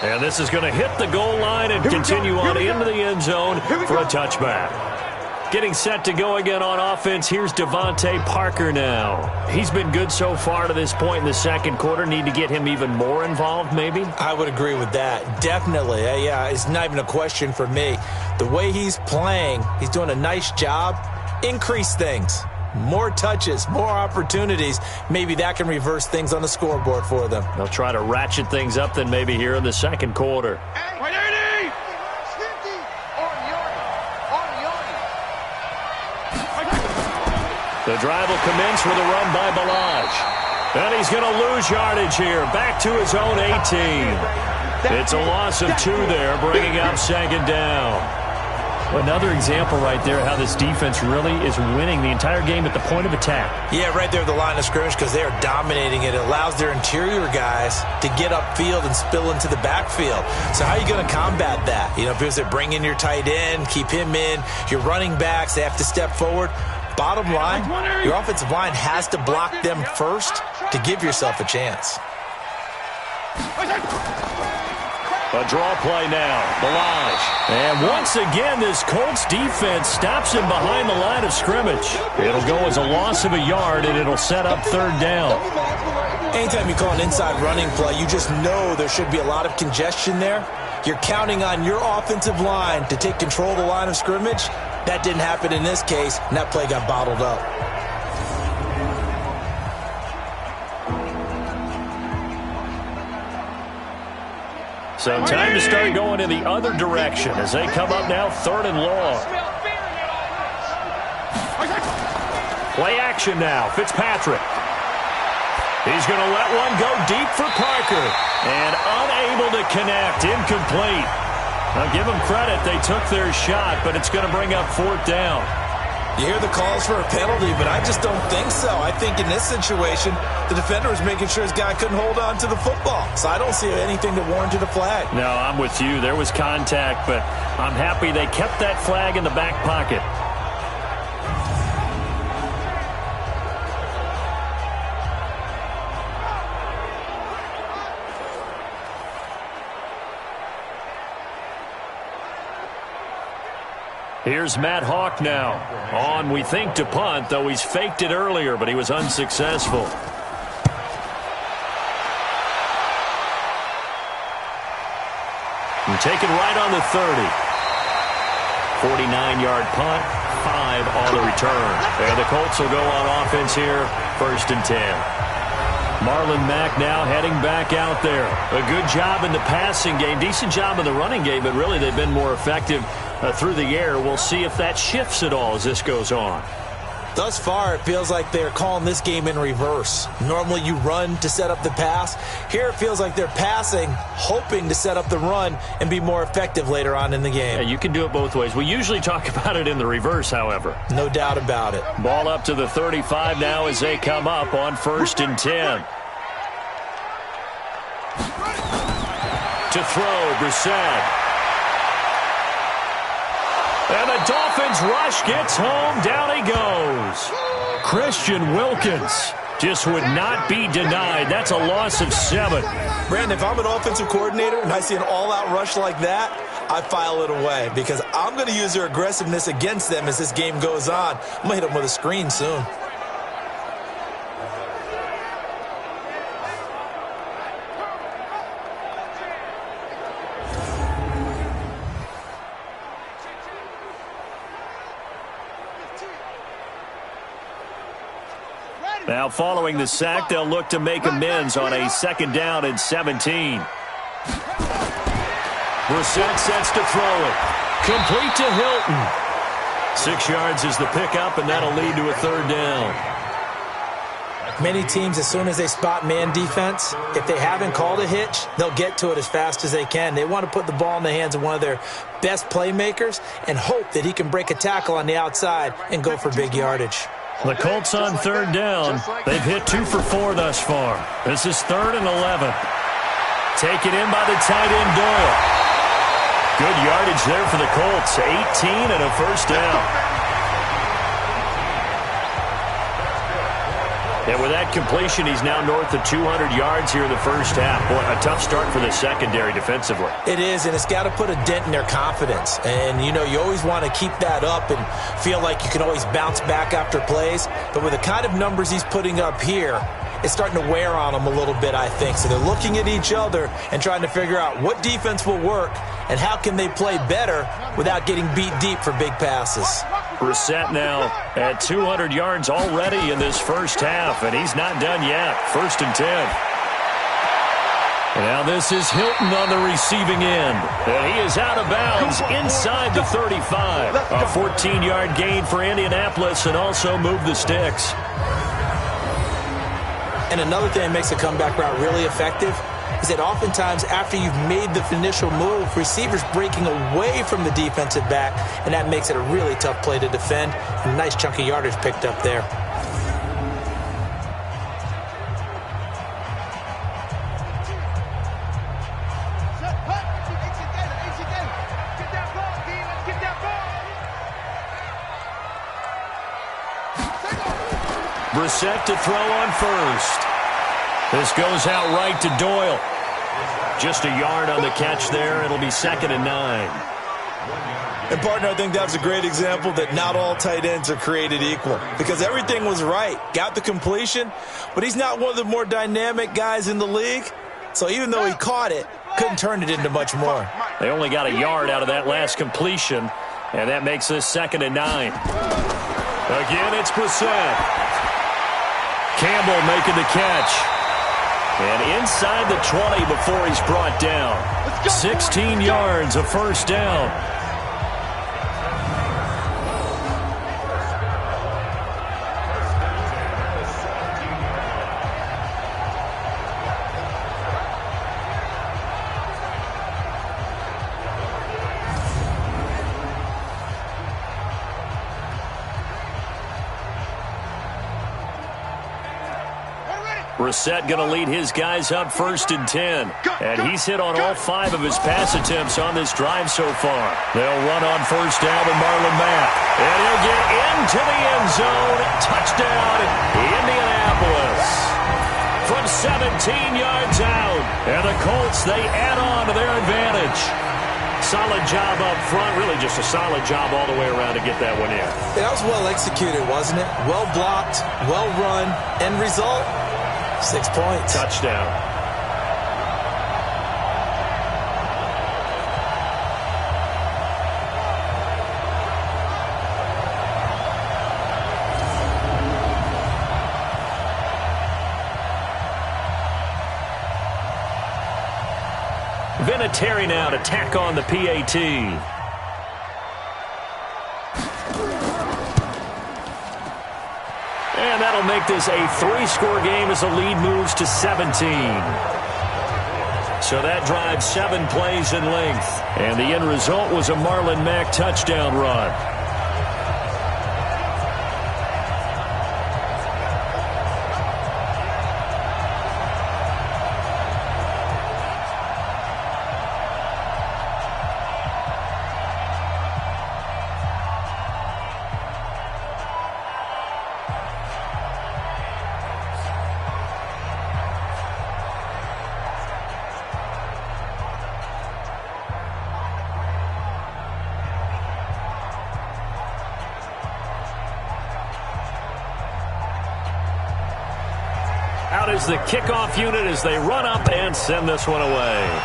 And this is going to hit the goal line and continue on into the end zone for a touchback. Getting set to go again on offense, here's Devontae Parker now. He's been good so far to this point in the second quarter. Need to get him even more involved, maybe? I would agree with that. Definitely. Yeah, it's not even a question for me. The way he's playing, he's doing a nice job. Increase things. More touches, more opportunities. Maybe that can reverse things on the scoreboard for them. They'll try to ratchet things up then maybe here in the second quarter. The drive will commence with a run by Balaj. And he's going to lose yardage here. Back to his own 18. It's a loss of 2 there, bringing up 2nd down. Another example right there how this defense really is winning the entire game at the point of attack. Yeah, right there at the line of scrimmage because they are dominating it. It allows their interior guys to get upfield and spill into the backfield. So how are you going to combat that? You know, because they bring in your tight end, keep him in, your running backs, they have to step forward. Bottom line, your offensive line has to block them first to give yourself a chance. A draw play now. Balaj. And once again, this Colts defense stops him behind the line of scrimmage. It'll go as a loss of a yard, and it'll set up 3rd down. Anytime you call an inside running play, you just know there should be a lot of congestion there. You're counting on your offensive line to take control of the line of scrimmage. That didn't happen in this case, and that play got bottled up. So time to start going in the other direction as they come up now 3rd and long. Play action now. Fitzpatrick. He's going to let one go deep for Parker. And unable to connect. Incomplete. Now give them credit. They took their shot, but it's going to bring up 4th down. You hear the calls for a penalty, but I just don't think so. I think in this situation, the defender was making sure his guy couldn't hold on to the football. So I don't see anything that warranted a flag. No, I'm with you. There was contact, but I'm happy they kept that flag in the back pocket. Here's Matt Hawk now. On, we think, to punt, though he's faked it earlier, but he was unsuccessful. And taken right on the 30. 49-yard punt, 5 on the return. And the Colts will go on offense here, 1st and 10. Marlon Mack now heading back out there. A good job in the passing game, decent job in the running game, but really they've been more effective through the air. We'll see if that shifts at all as this goes on. Thus far, it feels like they're calling this game in reverse. Normally you run to set up the pass. Here it feels like they're passing, hoping to set up the run and be more effective later on in the game. Yeah, you can do it both ways. We usually talk about it in the reverse, however. No doubt about it. Ball up to the 35 now as they come up on 1st and 10. To throw, Brissett. And the Dolphins rush gets home. Down he goes. Christian Wilkins just would not be denied. That's a loss of 7. Brandon, if I'm an offensive coordinator and I see an all-out rush like that, I file it away because I'm going to use their aggressiveness against them as this game goes on. I'm going to hit them with a screen soon. Now following the sack, they'll look to make amends on a 2nd down and 17. Brissett sets to throw it. Complete to Hilton. 6 yards is the pickup, and that'll lead to a 3rd down. Many teams, as soon as they spot man defense, if they haven't called a hitch, they'll get to it as fast as they can. They want to put the ball in the hands of one of their best playmakers and hope that he can break a tackle on the outside and go for big yardage. The Colts on 3rd down. They've hit 2 for 4 thus far. This is 3rd and 11. Taken in by the tight end, Doyle. Good yardage there for the Colts. 18 and a 1st down. And with that completion, he's now north of 200 yards here in the first half. Boy, a tough start for the secondary defensively. It is, and it's got to put a dent in their confidence. And, you know, you always want to keep that up and feel like you can always bounce back after plays. But with the kind of numbers he's putting up here, it's starting to wear on them a little bit, I think. So they're looking at each other and trying to figure out what defense will work and how can they play better without getting beat deep for big passes. Brissett now at 200 yards already in this first half, and he's not done yet. 1st and 10. Now this is Hilton on the receiving end. And he is out of bounds inside the 35. A 14-yard gain for Indianapolis and also move the sticks. And another thing that makes a comeback route really effective is that oftentimes after you've made the initial move, receivers breaking away from the defensive back, and that makes it a really tough play to defend. A nice chunk of yardage picked up there. Brissett to throw on 1st. This goes out right to Doyle. Just a yard on the catch there. It'll be 2nd and 9. And, partner, I think that's a great example that not all tight ends are created equal because everything was right. Got the completion, but he's not one of the more dynamic guys in the league. So even though he caught it, couldn't turn it into much more. They only got a yard out of that last completion, and that makes this 2nd and 9. Again, it's Brissett. Campbell making the catch. And inside the 20 before he's brought down. 16 yards, a 1st down. Brissett going to lead his guys up 1st and 10. And he's hit on all 5 of his pass attempts on this drive so far. They'll run on 1st down with Marlon Mack. And he'll get into the end zone. Touchdown, Indianapolis. From 17 yards out. And the Colts, they add on to their advantage. Solid job up front. Really just a solid job all the way around to get that one in. That was well executed, wasn't it? Well blocked, well run. End result? 6 points. Touchdown. Vinatieri now to tack on the PAT. And that'll make this a 3-score game as the lead moves to 17. So that drives 7 plays in length. And the end result was a Marlon Mack touchdown run. out is the kickoff unit as they run up and send this one away.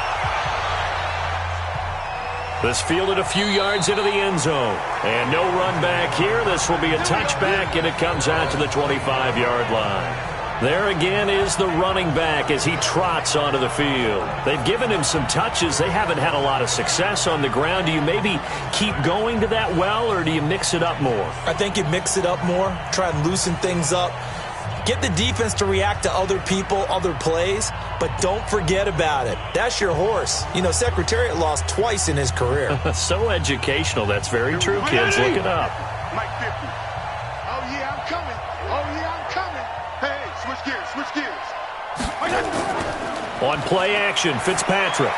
This fielded a few yards into the end zone. And no run back here. This will be a touchback, and it comes out to the 25-yard line. There again is the running back as he trots onto the field. They've given him some touches. They haven't had a lot of success on the ground. Do you maybe keep going to that well, or do you mix it up more? I think you mix it up more, try and loosen things up. Get the defense to react to other people, other plays, but don't forget about it. That's your horse. You know, Secretariat lost twice in his career. So educational. That's very true, kids. Look it up. Mike 50. Oh, yeah, I'm coming. Oh, yeah, I'm coming. Hey, switch gears, switch gears. On play action, Fitzpatrick.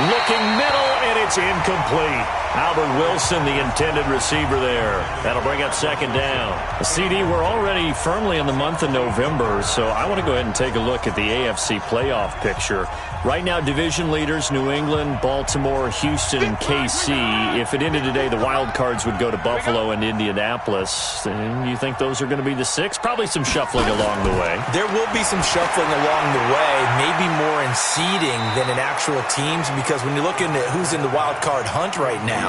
Looking middle, and it's incomplete. Albert Wilson, the intended receiver there. That'll bring up second down. CD, we're already firmly in the month of November, so I want to go ahead and take a look at the AFC playoff picture. Right now, division leaders, New England, Baltimore, Houston, and KC. If it ended today, the wild cards would go to Buffalo and Indianapolis. And you think those are going to be the six? Probably some shuffling along the way. There will be some shuffling along the way, maybe more in seeding than in actual teams, because when you're looking at who's in the wild card hunt right now,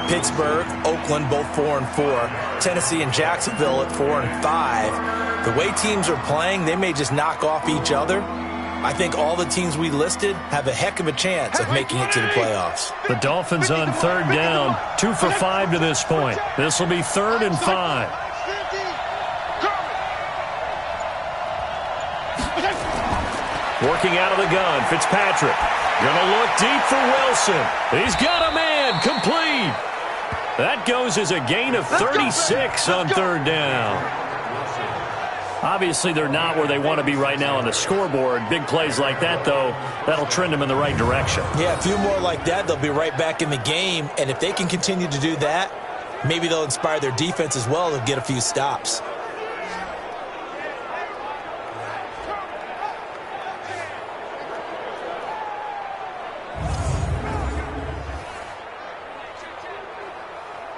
Pittsburgh, Oakland, both 4-4, Tennessee and Jacksonville at 4-5. The way teams are playing, they may just knock off each other. I think all the teams we listed have a heck of a chance of making it to the playoffs. The Dolphins on third down, 2 for 5 to this point. This will be 3rd and 5. Working out of the gun, Fitzpatrick. Gonna look deep for Wilson. He's got a man, complete. That goes as a gain of 36 on third down. Obviously, they're not where they want to be right now on the scoreboard. Big plays like that, though, that'll trend them in the right direction. Yeah, a few more like that, they'll be right back in the game. And if they can continue to do that, maybe they'll inspire their defense as well to get a few stops.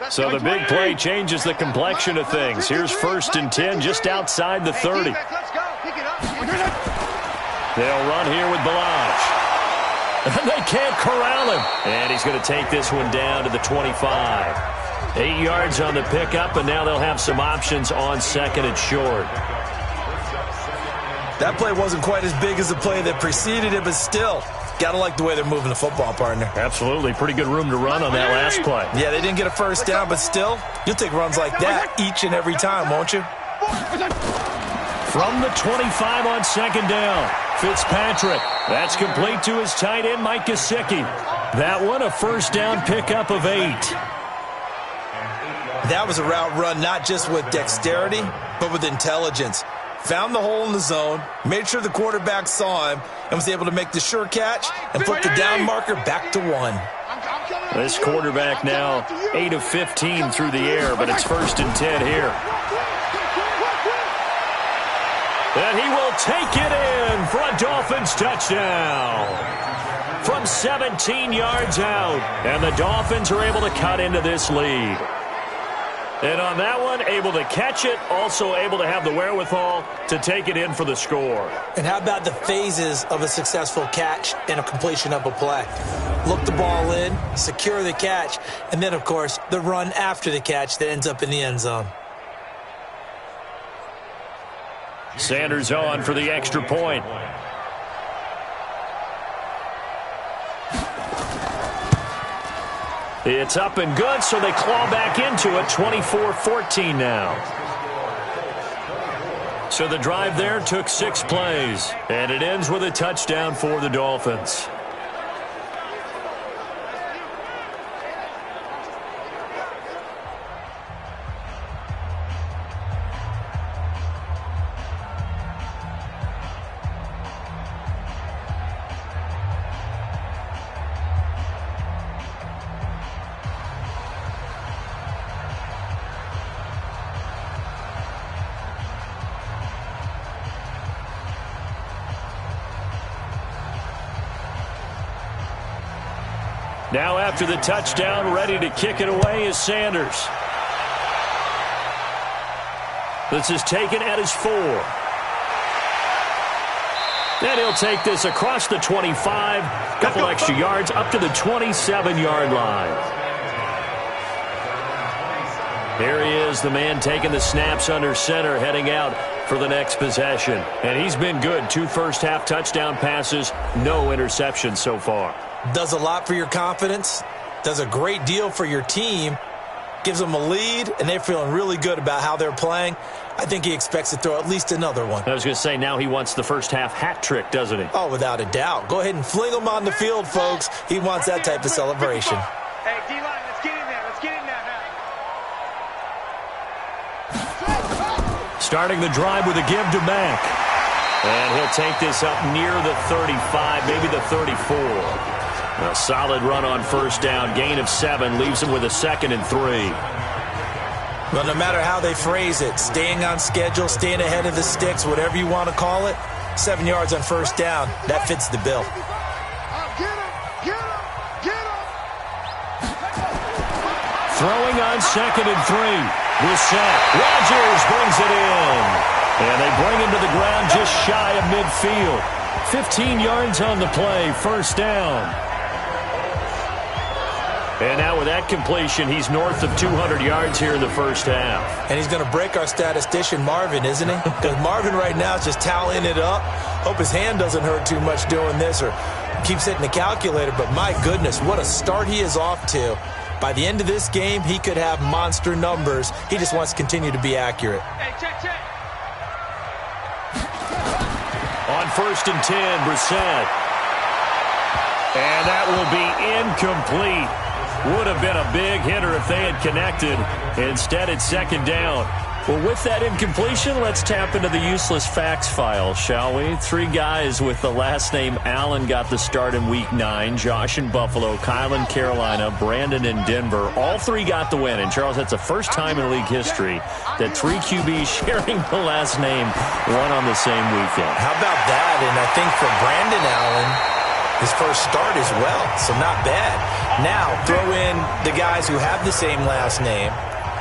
So the big play changes the complexion of things. Here's 1st and 10 just outside the 30. They'll run here with Balaj. They can't corral him. And he's going to take this one down to the 25. 8 yards on the pickup, and now they'll have some options on 2nd and short. That play wasn't quite as big as the play that preceded it, but still, gotta like the way they're moving the football, partner. Absolutely. Pretty good room to run on that last play. Yeah, they didn't get a first down, but still, you'll take runs like that each and every time, won't you? From the 25 on 2nd down, Fitzpatrick. That's complete to his tight end, Mike Gesicki. That one, a first down pickup of 8. That was a route run not just with dexterity, but with intelligence. Found the hole in the zone, made sure the quarterback saw him, and was able to make the sure catch and flip the down marker back to 1. This quarterback now 8 of 15 through the air, but it's 1st and 10 here. And he will take it in for a Dolphins touchdown. From 17 yards out, and the Dolphins are able to cut into this lead. And on that one, able to catch it, also able to have the wherewithal to take it in for the score. And how about the phases of a successful catch and a completion of a play? Look the ball in, secure the catch, and then, of course, the run after the catch that ends up in the end zone. Sanders on for the extra point. It's up and good, so they claw back into it, 24-14 now. So the drive there took 6 plays, and it ends with a touchdown for the Dolphins. Now after the touchdown, ready to kick it away is Sanders. This is taken at his 4. And he'll take this across the 25, couple extra yards up to the 27-yard line. Here he is, the man taking the snaps under center, heading out for the next possession. And he's been good. 2 first-half touchdown passes, no interceptions so far. Does a lot for your confidence, does a great deal for your team, gives them a lead, and they're feeling really good about how they're playing. I think he expects to throw at least another one. I was going to say, now he wants the first-half hat trick, doesn't he? Oh, without a doubt. Go ahead and fling him on the field, folks. He wants that type of celebration. Hey, D-line, let's get in there. Let's get in there now. Starting the drive with a give to Mack. And he'll take this up near the 35, maybe the 34. A solid run on first down, gain of 7, leaves him with a 2nd and 3. Well, no matter how they phrase it, staying on schedule, staying ahead of the sticks, whatever you want to call it, 7 yards on first down, that fits the bill. Throwing on 2nd and 3. Brissett. Rodgers brings it in. And they bring him to the ground just shy of midfield. 15 yards on the play, first down. And now with that completion, he's north of 200 yards here in the first half. And he's going to break our statistician, Marvin, isn't he? Because Marvin right now is just tallying it up. Hope his hand doesn't hurt too much doing this or keeps hitting the calculator. But my goodness, what a start he is off to. By the end of this game, he could have monster numbers. He just wants to continue to be accurate. Hey, check. On 1st and 10, Brissett. And that will be incomplete. Would have been a big hitter if they had connected. Instead, it's 2nd down. Well, with that incompletion, let's tap into the useless facts file, shall we? 3 guys with the last name Allen got the start in Week 9. Josh in Buffalo, Kyle in Carolina, Brandon in Denver. All 3 got the win. And, Charles, that's the first time in league history that 3 QBs sharing the last name won on the same weekend. How about that? And I think for Brandon Allen, his first start as well, so not bad. Now, throw in the guys who have the same last name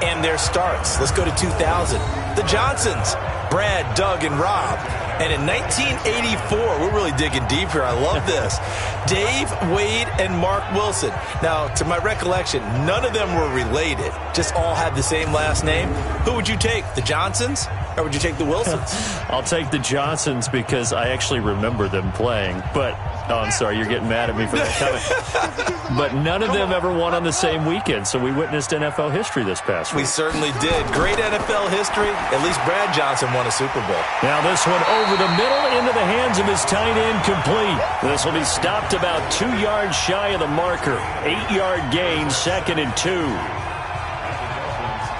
and their starts. Let's go to 2000. The Johnsons, Brad, Doug, and Rob. And in 1984, we're really digging deep here. I love this. Dave, Wade, and Mark Wilson. Now, to my recollection, none of them were related. Just all had the same last name. Who would you take, the Johnsons, or would you take the Wilsons? I'll take the Johnsons because I actually remember them playing. But, oh, I'm sorry, you're getting mad at me for that comment. But none of them ever won on the same weekend, so we witnessed NFL history this past week. We certainly did. Great NFL history. At least Brad Johnson won a Super Bowl. Now this one over the middle into the hands of his tight end, complete. This will be stopped about 2 yards shy of the marker. 8-yard gain, 2nd and 2.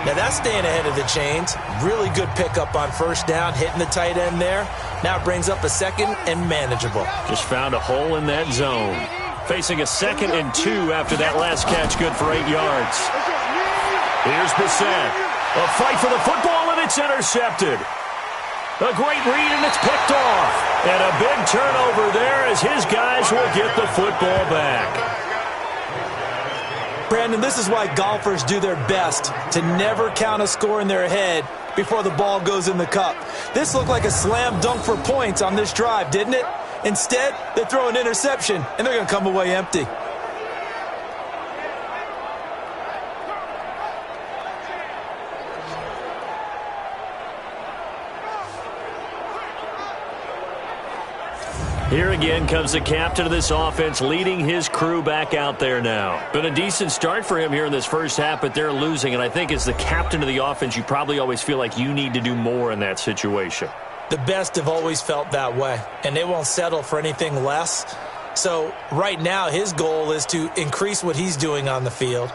Now that's staying ahead of the chains. Really good pickup on first down, hitting the tight end there. Now it brings up a 2nd and manageable. Just found a hole in that zone. Facing a 2nd and 2 after that last catch, good for 8 yards. Here's Brissett. A fight for the football, and it's intercepted. A great read, and it's picked off. And a big turnover there as his guys will get the football back. Brandon, this is why golfers do their best to never count a score in their head before the ball goes in the cup. This looked like a slam dunk for points on this drive, didn't it? Instead, they throw an interception, and they're going to come away empty. Here again comes the captain of this offense, leading his crew back out there now. Been a decent start for him here in this first half, but they're losing. And I think as the captain of the offense, you probably always feel like you need to do more in that situation. The best have always felt that way, and they won't settle for anything less. So right now, his goal is to increase what he's doing on the field,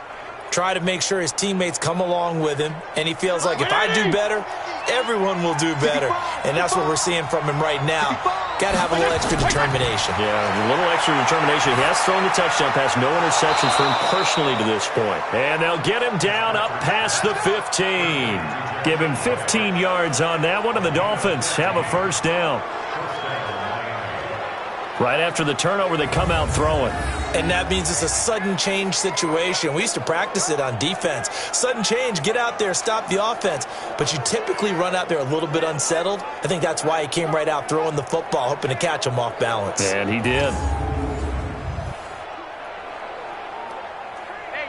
try to make sure his teammates come along with him, and he feels like if I do better, everyone will do better. And that's what we're seeing from him right now. Got to have a little extra determination. Yeah, a little extra determination. He has thrown the touchdown pass. No interceptions for him personally to this point. And they'll get him down up past the 15. Give him 15 yards on that one, and the Dolphins have a first down. Right after the turnover, they come out throwing. And that means it's a sudden change situation. We used to practice it on defense. Sudden change, get out there, stop the offense. But you typically run out there a little bit unsettled. I think that's why he came right out throwing the football, hoping to catch him off balance. And he did.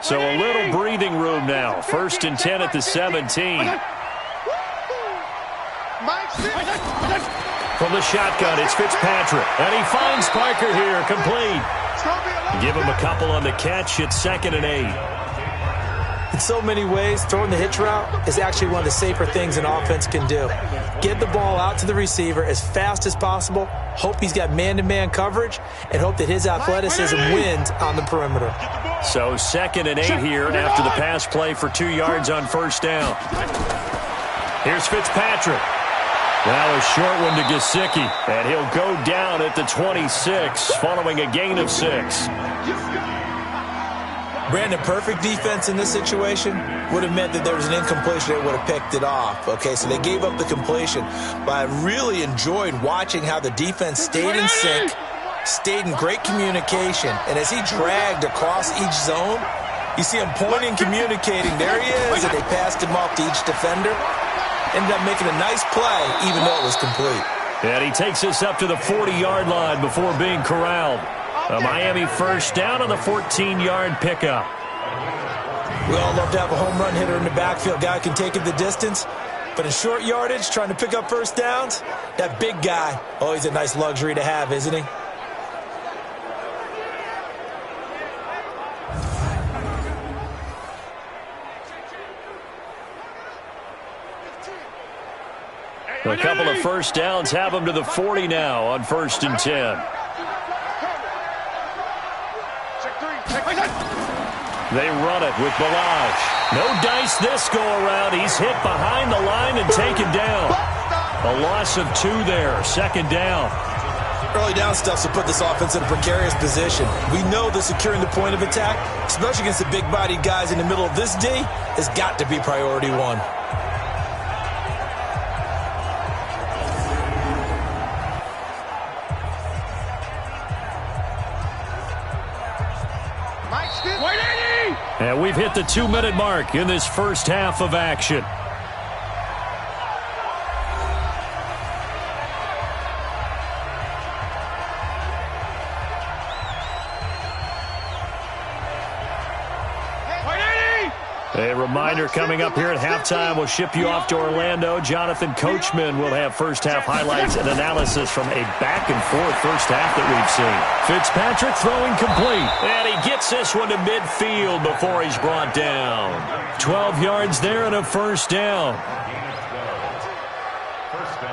So a little breathing room now. 1st and 10 at the 17. From the shotgun, it's Fitzpatrick. And he finds Parker here, complete. Give him a couple on the catch. It's 2nd and 8. In so many ways, throwing the hitch route is actually one of the safer things an offense can do. Get the ball out to the receiver as fast as possible, hope he's got man-to-man coverage, and hope that his athleticism wins on the perimeter. So 2nd and 8 here after the pass play for 2 yards on 1st down. Here's Fitzpatrick. Now a short one to Gesicki, and he'll go down at the 26 following a gain of 6. Brandon, perfect defense in this situation would have meant that there was an incompletion that would have picked it off. Okay, so they gave up the completion, but I really enjoyed watching how the defense stayed in sync, stayed in great communication, and as he dragged across each zone, you see him pointing, communicating. There he is, and they passed him off to each defender. Ended up making a nice play, even though it was complete. And he takes us up to the 40-yard line before being corralled. A Miami 1st down on the 14-yard pickup. We all love to have a home run hitter in the backfield. Guy can take it the distance. But in short yardage, trying to pick up 1st downs, that big guy, always a nice luxury to have, isn't he? A couple of 1st downs have him to the 40 now on 1st and 10. They run it with Balaj. No dice this go-around. He's hit behind the line and taken down. A loss of 2 there. 2nd down. Early down stuff to put this offense in a precarious position. We know that securing the point of attack, especially against the big-bodied guys in the middle of this D, has got to be priority 1. And we've hit the 2-minute mark in this first half of action. A reminder coming up here at halftime. We'll ship you off to Orlando. Jonathan Coachman will have first-half highlights and analysis from a back-and-forth first half that we've seen. Fitzpatrick throwing complete. And he gets this one to midfield before he's brought down. 12 yards there and a 1st down.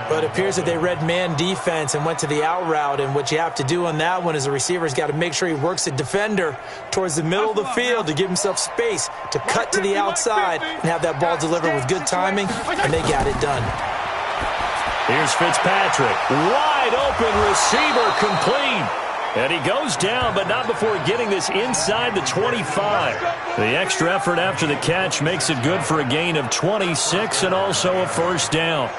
But it appears that they read man defense and went to the out route. And what you have to do on that one is the receiver's got to make sure he works the defender towards the middle of the field to give himself space to cut to the outside and have that ball delivered with good timing, and they got it done. Here's Fitzpatrick. Wide open receiver, complete. And he goes down, but not before getting this inside the 25. The extra effort after the catch makes it good for a gain of 26 and also a 1st down.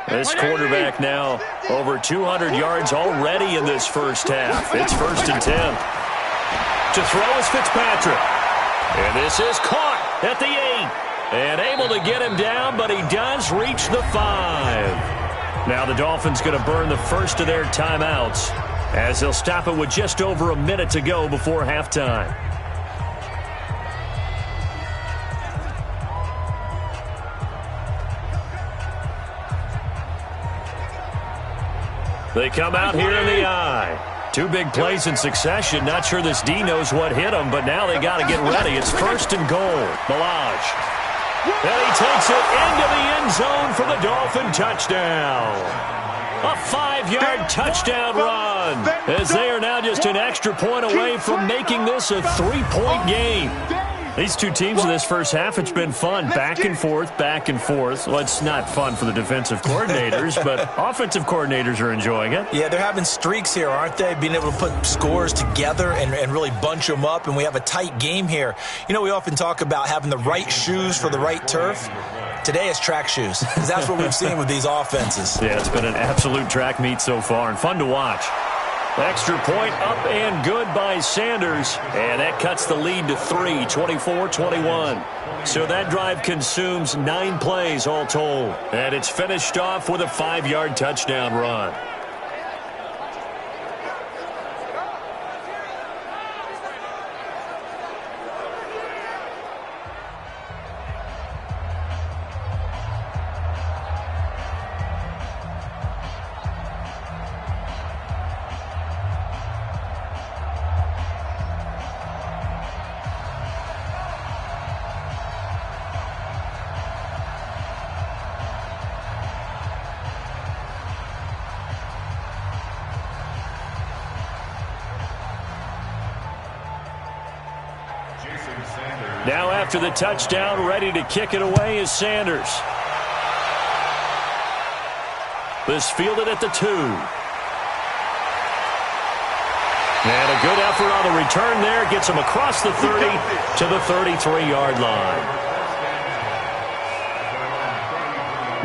This quarterback now over 200 yards already in this first half. It's 1st and 10. To throw is Fitzpatrick. And this is caught at the 8. And able to get him down, but he does reach the 5. Now the Dolphins going to burn the first of their timeouts as they'll stop it with just over a minute to go before halftime. They come out here in the eye. 2 big plays in succession. Not sure this D knows what hit him, but now they got to get ready. It's 1st and goal. Balaj. And he takes it into the end zone for the Dolphin touchdown. A 5-yard touchdown run as they are now just an extra point away from making this a 3-point game. These two teams in this first half, it's been fun. Back and forth, back and forth. Well, it's not fun for the defensive coordinators, but offensive coordinators are enjoying it. Yeah, they're having streaks here, aren't they? Being able to put scores together and really bunch them up, and we have a tight game here. You know, we often talk about having the right shoes for the right turf. Today it's track shoes, because that's what we've seen with these offenses. Yeah, it's been an absolute track meet so far, and fun to watch. Extra point up and good by Sanders. And that cuts the lead to 3, 24-21. So that drive consumes 9 plays all told. And it's finished off with a 5-yard touchdown run. Now after the touchdown, ready to kick it away is Sanders. This fielded at the 2. And a good effort on the return there. Gets him across the 30 to the 33-yard line.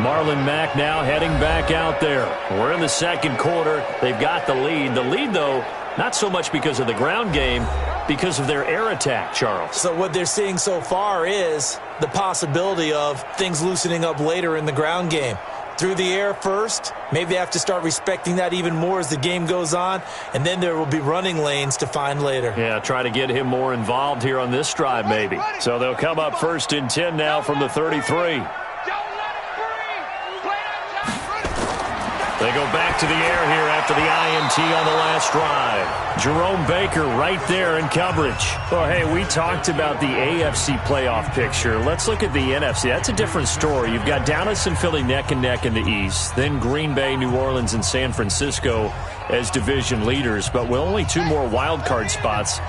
Marlon Mack now heading back out there. We're in the second quarter. They've got the lead. The lead, though, not so much because of the ground game, because of their air attack, Charles. So what they're seeing so far is the possibility of things loosening up later in the ground game. Through the air first, maybe they have to start respecting that even more as the game goes on, and then there will be running lanes to find later. Yeah, try to get him more involved here on this drive maybe. So they'll come up 1st and 10 now from the 33. They go back to the air here after the INT on the last drive. Jerome Baker right there in coverage. Well, hey, we talked about the AFC playoff picture. Let's look at the NFC. That's a different story. You've got Dallas and Philly neck and neck in the East. Then Green Bay, New Orleans, and San Francisco as division leaders. But with only 2 more wild card spots,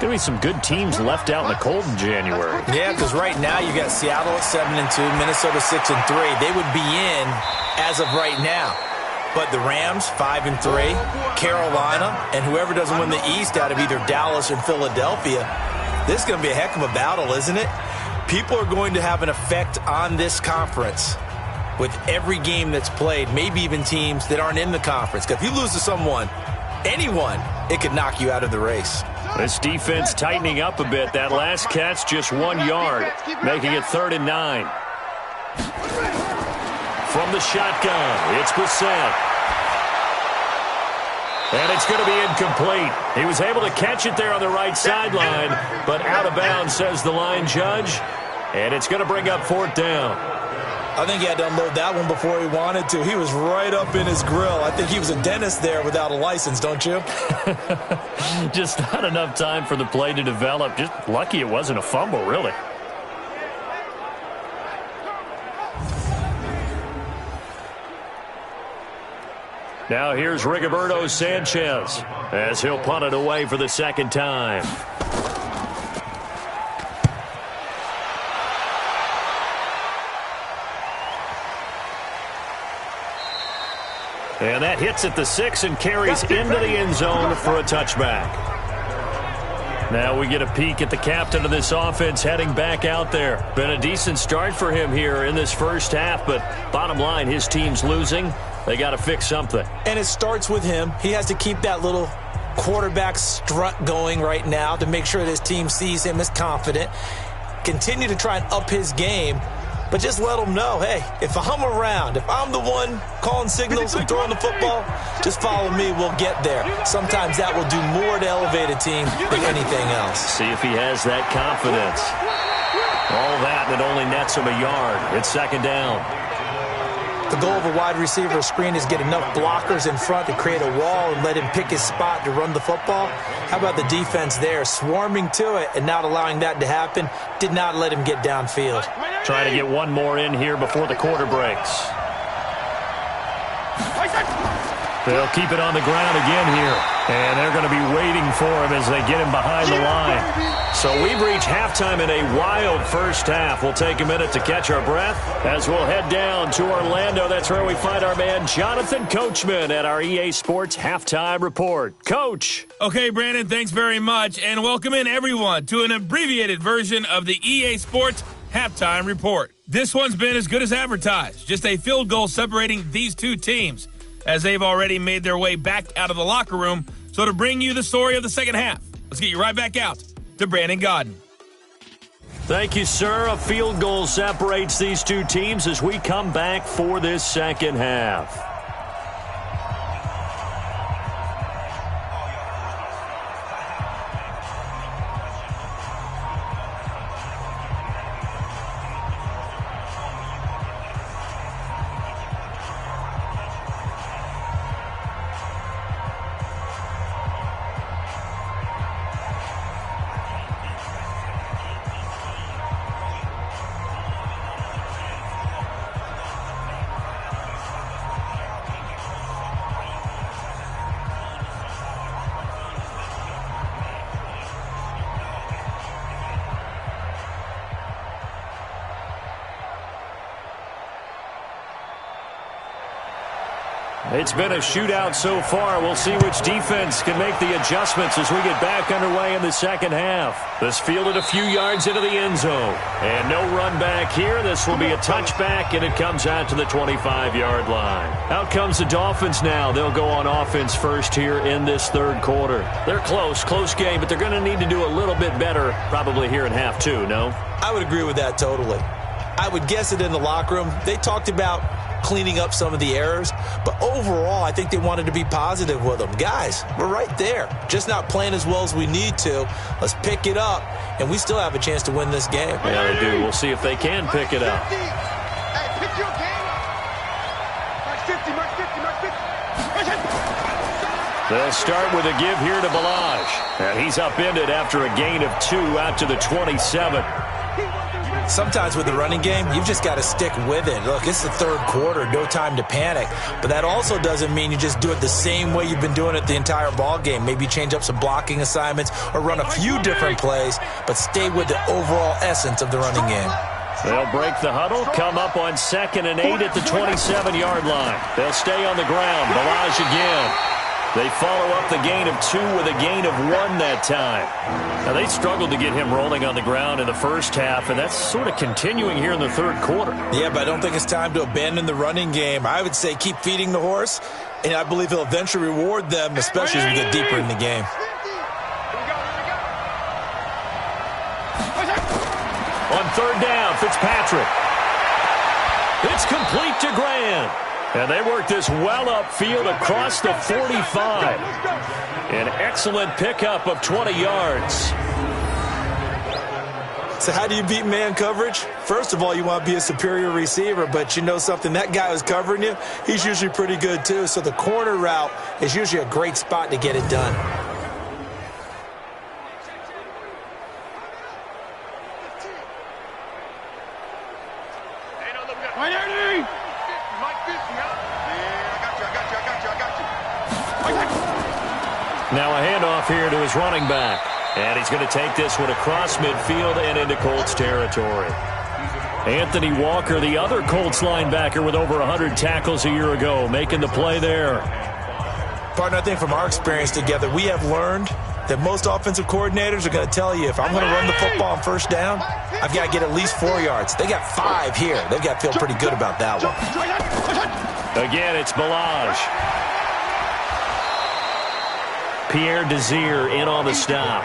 going to be some good teams left out in the cold in January. Yeah, because right now you got Seattle at 7-2, Minnesota 6-3. They would be in as of right now. But the Rams, 5-3, Carolina, and whoever doesn't win the East out of either Dallas or Philadelphia, this is going to be a heck of a battle, isn't it? People are going to have an effect on this conference with every game that's played, maybe even teams that aren't in the conference. Because if you lose to someone, anyone, it could knock you out of the race. This defense tightening up a bit. That last catch just 1 yard, making it 3rd and 9. From the shotgun, it's Brissett. And it's going to be incomplete. He was able to catch it there on the right sideline, but out of bounds, says the line judge. And it's going to bring up 4th down. I think he had to unload that one before he wanted to. He was right up in his grill. I think he was a dentist there without a license, don't you? Just not enough time for the play to develop. Just lucky it wasn't a fumble, really. Now here's Rigoberto Sanchez as he'll punt it away for the 2nd time. And that hits at the 6 and carries into the end zone for a touchback. Now we get a peek at the captain of this offense heading back out there. Been a decent start for him here in this first half, but bottom line, his team's losing. They got to fix something. And it starts with him. He has to keep that little quarterback strut going right now to make sure that his team sees him as confident. Continue to try and up his game, but just let him know, hey, if I'm around, if I'm the one calling signals and throwing the football, just follow me, we'll get there. Sometimes that will do more to elevate a team than anything else. See if he has that confidence. All that, and it only nets him a yard. It's 2nd down. The goal of a wide receiver screen is get enough blockers in front to create a wall and let him pick his spot to run the football. How about the defense there, swarming to it and not allowing that to happen? Did not let him get downfield. Trying to get one more in here before the quarter breaks. They'll keep it on the ground again here. And they're going to be waiting for him as they get him behind the line. So we've reached halftime in a wild first half. We'll take a minute to catch our breath as we'll head down to Orlando. That's where we find our man Jonathan Coachman at our EA Sports Halftime Report. Coach. Okay, Brandon, thanks very much. And welcome in, everyone, to an abbreviated version of the EA Sports Halftime Report. This one's been as good as advertised. Just a field goal separating these two teams, as they've already made their way back out of the locker room. So to bring you the story of the second half, let's get you right back out to Brandon Godden. Thank you, sir. A field goal separates these two teams as we come back for this second half. It's been a shootout so far. We'll see which defense can make the adjustments as we get back underway in the second half. This fielded a few yards into the end zone. And no run back here. This will be a touchback, and it comes out to the 25-yard line. Out comes the Dolphins now. They'll go on offense first here in this third quarter. They're close game, but they're going to need to do a little bit better probably here in half two, no? I would agree with that totally. I would guess it in the locker room. They talked about cleaning up some of the errors, but overall, I think they wanted to be positive with them. Guys, we're right there. Just not playing as well as we need to. Let's pick it up, and we still have a chance to win this game. Yeah, they do. We'll see if they can pick it up. Hey, pick your game up. Mark 50. They'll start with a give here to Balaj. And he's upended after a gain of 2 out to the 27. Sometimes with the running game, you've just got to stick with it. Look, it's the third quarter, no time to panic. But that also doesn't mean you just do it the same way you've been doing it the entire ball game. Maybe change up some blocking assignments or run a few different plays, but stay with the overall essence of the running game. They'll break the huddle, come up on 2nd and 8 at the 27-yard line. They'll stay on the ground. Balaj again. They follow up the gain of 2 with a gain of 1 that time. Now, they struggled to get him rolling on the ground in the first half, and that's sort of continuing here in the third quarter. Yeah, but I don't think it's time to abandon the running game. I would say keep feeding the horse, and I believe he'll eventually reward them, especially as we get deeper in the game. On 3rd down, Fitzpatrick. It's complete to Graham. And they work this well upfield across the 45. An excellent pickup of 20 yards. So how do you beat man coverage? First of all, you want to be a superior receiver, but you know something, that guy who's covering you, he's usually pretty good too. So the corner route is usually a great spot to get it done. Now a handoff here to his running back. And he's going to take this one across midfield and into Colts territory. Anthony Walker, the other Colts linebacker with over 100 tackles a year ago, making the play there. Partner, I think from our experience together, we have learned that most offensive coordinators are going to tell you, if I'm going to run the football on first down, I've got to get at least 4 yards. They got 5 here. They've got to feel pretty good about that one. Again, it's Balaj. Pierre Desir in on the stop.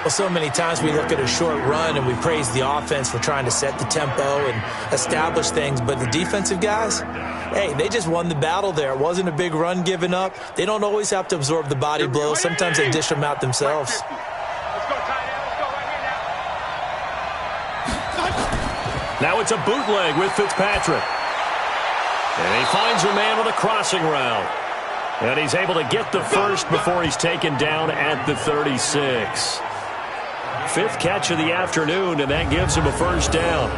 Well, so many times we look at a short run and we praise the offense for trying to set the tempo and establish things, but the defensive guys, hey, they just won the battle there. It wasn't a big run given up. They don't always have to absorb the body blows. Sometimes they dish them out themselves. Now it's a bootleg with Fitzpatrick. And he finds a man with a crossing route. And he's able to get the first before he's taken down at the 36. 5th catch of the afternoon, and that gives him a first down.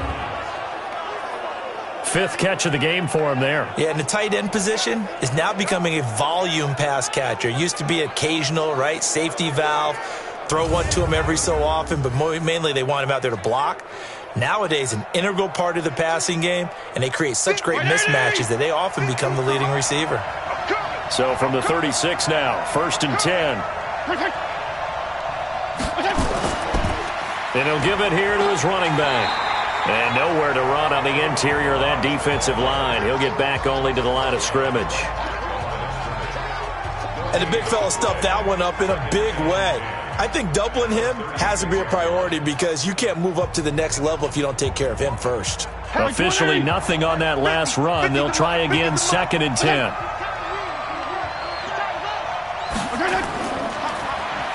fifth catch of the game for him there. Yeah, and the tight end position is now becoming a volume pass catcher. It used to be occasional, right? Safety valve, throw one to him every so often, but mainly they want him out there to block. Nowadays, an integral part of the passing game, and they create such great mismatches that they often become the leading receiver. So from the 36 now, 1st and 10. And he'll give it here to his running back. And nowhere to run on the interior of that defensive line. He'll get back only to the line of scrimmage. And the big fella stuffed that one up in a big way. I think doubling him has to be a priority because you can't move up to the next level if you don't take care of him first. Officially nothing on that last run. They'll try again, 2nd and 10.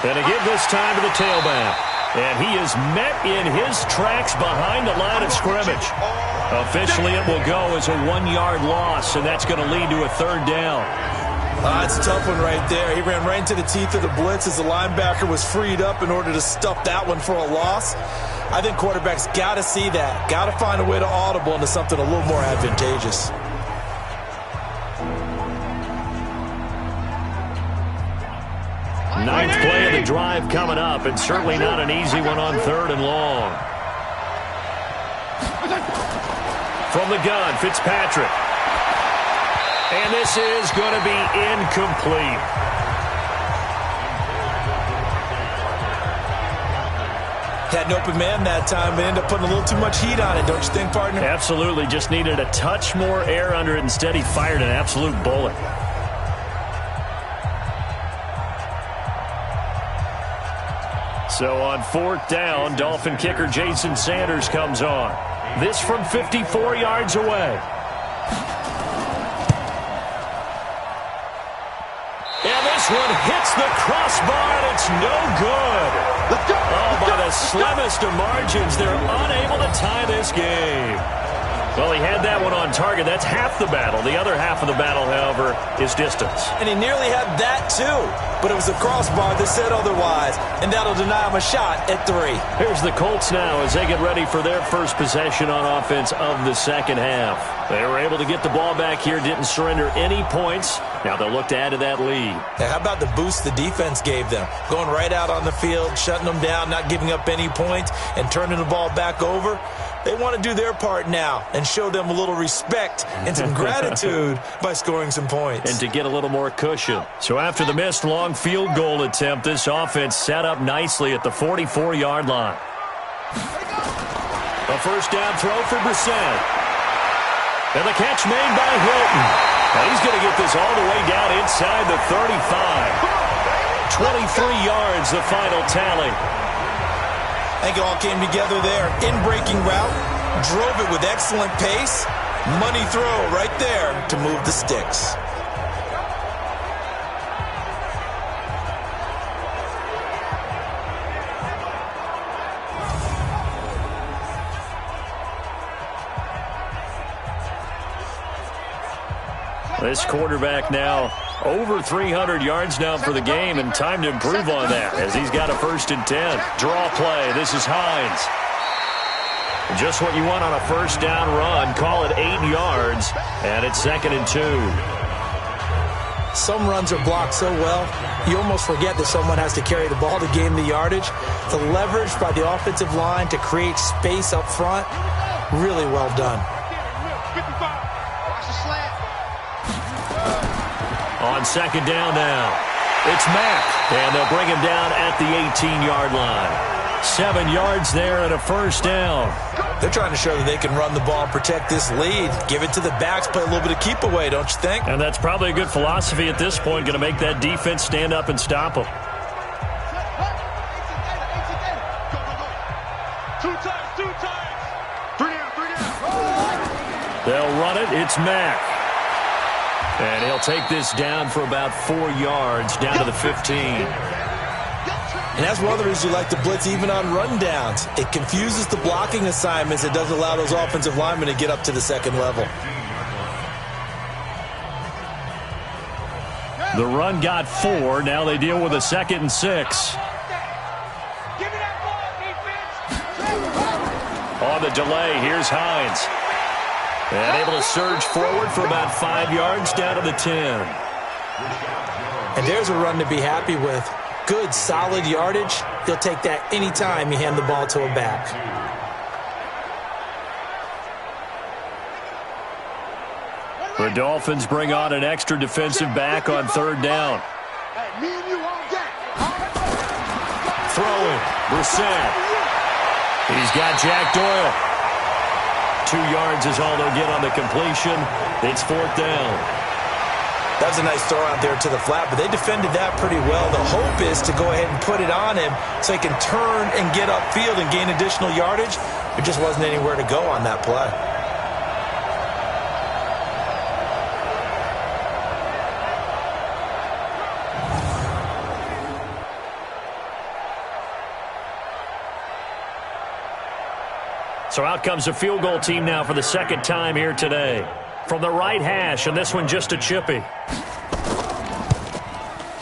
And again this time to the tailback. And he is met in his tracks behind the line of scrimmage. Officially, it will go as a 1-yard loss, and that's going to lead to a 3rd down. That's a tough one right there. He ran right into the teeth of the blitz as the linebacker was freed up in order to stuff that one for a loss. I think quarterbacks got to see that. Got to find a way to audible into something a little more advantageous. Ninth play of the drive coming up, and certainly not an easy one on 3rd and long. From the gun, Fitzpatrick. And this is going to be incomplete. Had an open man that time, but ended up putting a little too much heat on it, don't you think, partner? Absolutely. Just needed a touch more air under it. Instead, he fired an absolute bullet. So on 4th down, Dolphin kicker Jason Sanders comes on. This from 54 yards away. And this one hits the crossbar, and it's no good. Oh, by the slimmest of margins, they're unable to tie this game. Well, he had that one on target. That's half the battle. The other half of the battle, however, is distance. And he nearly had that, too. But it was a crossbar that said otherwise, and that'll deny him a shot at 3. Here's the Colts now as they get ready for their first possession on offense of the second half. They were able to get the ball back here, didn't surrender any points. Now they'll look to add to that lead. Now, how about the boost the defense gave them? Going right out on the field, shutting them down, not giving up any points, and turning the ball back over. They want to do their part now and show them a little respect and some gratitude by scoring some points. And to get a little more cushion. So after the missed long field goal attempt, this offense set up nicely at the 44-yard line. A first down throw for Brissett. And the catch made by Hilton. And he's going to get this all the way down inside the 35. 23 yards, the final tally. I think it all came together there. In-breaking route, drove it with excellent pace. Money throw right there to move the sticks. This quarterback now over 300 yards now for the game, and time to improve on that as he's got a 1st and 10. Draw play. This is Hines. Just what you want on a first down run. Call it 8 yards, and it's 2nd and 2. Some runs are blocked so well, you almost forget that someone has to carry the ball to gain the yardage. The leverage by the offensive line to create space up front, really well done. On 2nd down now, it's Mack, and they'll bring him down at the 18-yard line. 7 yards there and a first down. They're trying to show that they can run the ball and protect this lead. Give it to the backs, play a little bit of keep away, don't you think? And that's probably a good philosophy at this point, going to make that defense stand up and stop them. Two times. 3 down. They'll run it. It's Mack. And he'll take this down for about 4 yards, down to the 15. And that's one of the reasons you like to blitz even on rundowns. It confuses the blocking assignments. It doesn't allow those offensive linemen to get up to the second level. The run got 4. Now they deal with a 2nd and 6. Give me that ball, defense. On the delay, here's Hines. And able to surge forward for about 5 yards down to the 10. And there's a run to be happy with. Good, solid yardage. He'll take that anytime you hand the ball to a back. The Dolphins bring on an extra defensive back on 3rd down. Throwing, Brissett. He's got Jack Doyle. 2 yards is all they'll get on the completion. It's 4th down. That was a nice throw out there to the flat, but they defended that pretty well. The hope is to go ahead and put it on him so he can turn and get upfield and gain additional yardage. There just wasn't anywhere to go on that play. So out comes a field goal team now for the 2nd time here today. From the right hash, and this one just a chippy.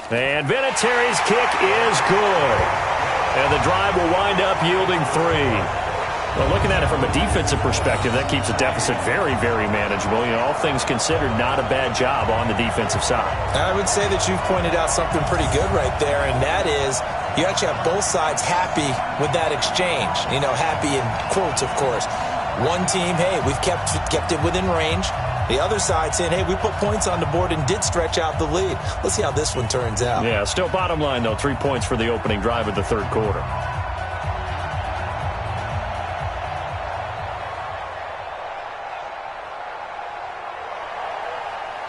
And Vinatieri's kick is good. And the drive will wind up yielding 3. Well, looking at it from a defensive perspective, that keeps the deficit very, very manageable. You know, all things considered, not a bad job on the defensive side. I would say that you've pointed out something pretty good right there, and that is you actually have both sides happy with that exchange. You know, happy in quotes, of course. One team, hey, we've kept it within range. The other side saying, hey, we put points on the board and did stretch out the lead. Let's see how this one turns out. Yeah, still bottom line, though, 3 points for the opening drive of the 3rd quarter.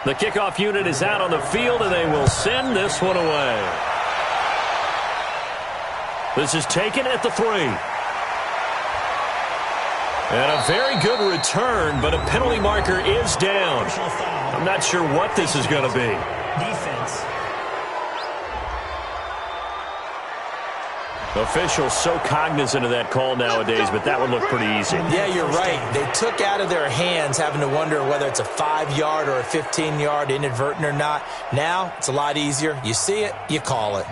The kickoff unit is out on the field, and they will send this one away. This is taken at the 3. And a very good return, but a penalty marker is down. I'm not sure what this is going to be. Defense. Officials so cognizant of that call nowadays, but that would look pretty easy. Yeah, you're right. They took out of their hands having to wonder whether it's a 5-yard or a 15-yard inadvertent or not. Now, it's a lot easier. You see it, you call it.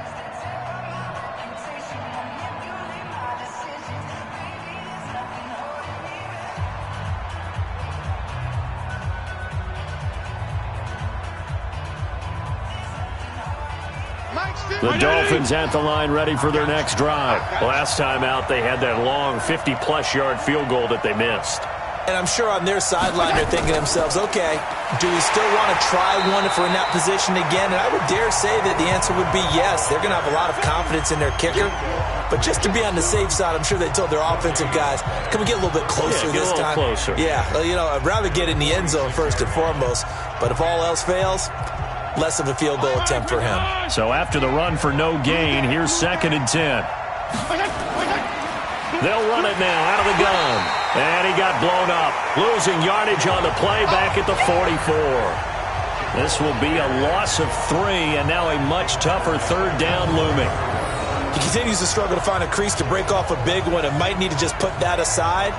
The Dolphins at the line ready for their next drive. Last time out, they had that long 50-plus yard field goal that they missed. And I'm sure on their sideline they're thinking to themselves, okay, do we still want to try one if we're in that position again? And I would dare say that the answer would be yes. They're going to have a lot of confidence in their kicker. But just to be on the safe side, I'm sure they told their offensive guys, can we get a little bit closer this time? Closer. Yeah, well, you know, I'd rather get in the end zone first and foremost. But if all else fails, less of a field goal attempt for him. So after the run for no gain, here's 2nd and 10. They'll run it now out of the gun. And he got blown up. Losing yardage on the play back at the 44. This will be a loss of 3, and now a much tougher 3rd down looming. He continues to struggle to find a crease to break off a big one and might need to just put that aside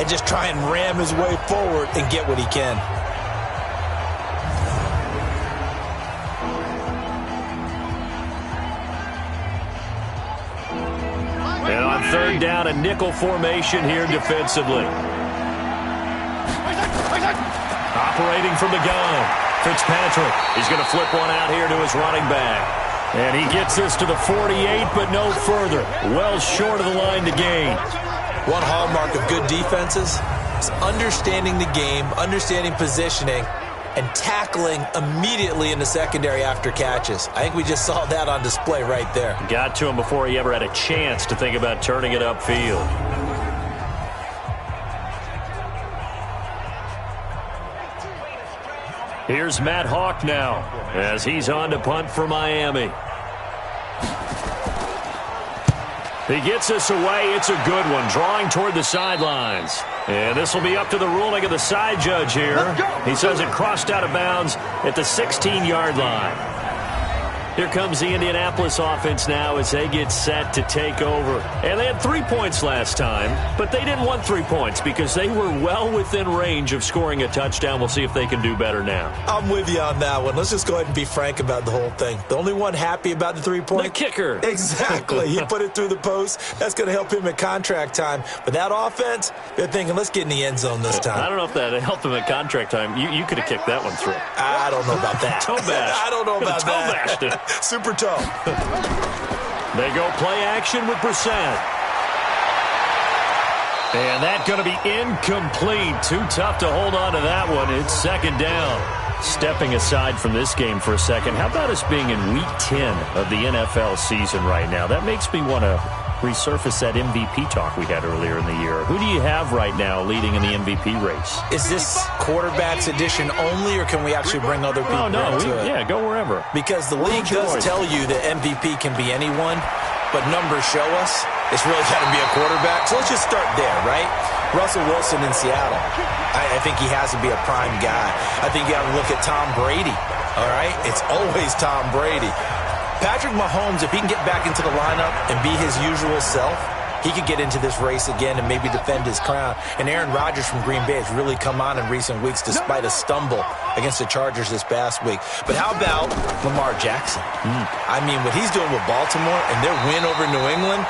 and just try and ram his way forward and get what he can. And on 3rd down, a nickel formation here defensively. Operating from the gun. Fitzpatrick is going to flip one out here to his running back. And he gets this to the 48, but no further. Well short of the line to gain. One hallmark of good defenses is understanding the game, understanding positioning, and tackling immediately in the secondary after catches. I think we just saw that on display right there. Got to him before he ever had a chance to think about turning it upfield. Here's Matt Hawk now as he's on to punt for Miami. He gets this away. It's a good one, drawing toward the sidelines. And this will be up to the ruling of the side judge here. He says it crossed out of bounds at the 16-yard line. Here comes the Indianapolis offense now as they get set to take over. And they had 3 points last time, but they didn't want 3 points because they were well within range of scoring a touchdown. We'll see if they can do better now. I'm with you on that one. Let's just go ahead and be frank about the whole thing. The only one happy about the 3-point? The kicker. Exactly. He put it through the post. That's going to help him at contract time. But that offense, they're thinking, let's get in the end zone this time. I don't know if that helped him at contract time. You could have kicked that one through. I don't know about that. Toe bash. I don't know about toe that. bashed it. Super toe. They go play action with Brissett. And that's going to be incomplete. Too tough to hold on to that one. It's second down. Stepping aside from this game for a second, how about us being in Week 10 of the NFL season right now? That makes me want to resurface that MVP talk we had earlier in the year. Who do you have right now leading in the MVP race? Is this quarterbacks edition only, or can we actually bring other people into it? Yeah, go wherever. Because the league does tell you that MVP can be anyone, but numbers show us it's really got to be a quarterback. So let's just start there, right? Russell Wilson in Seattle. I think he has to be a prime guy. I think you got to look at Tom Brady, all right? It's always Tom Brady. Patrick Mahomes, if he can get back into the lineup and be his usual self, he could get into this race again and maybe defend his crown. And Aaron Rodgers from Green Bay has really come on in recent weeks despite a stumble against the Chargers this past week. But how about Lamar Jackson? I mean, what he's doing with Baltimore and their win over New England,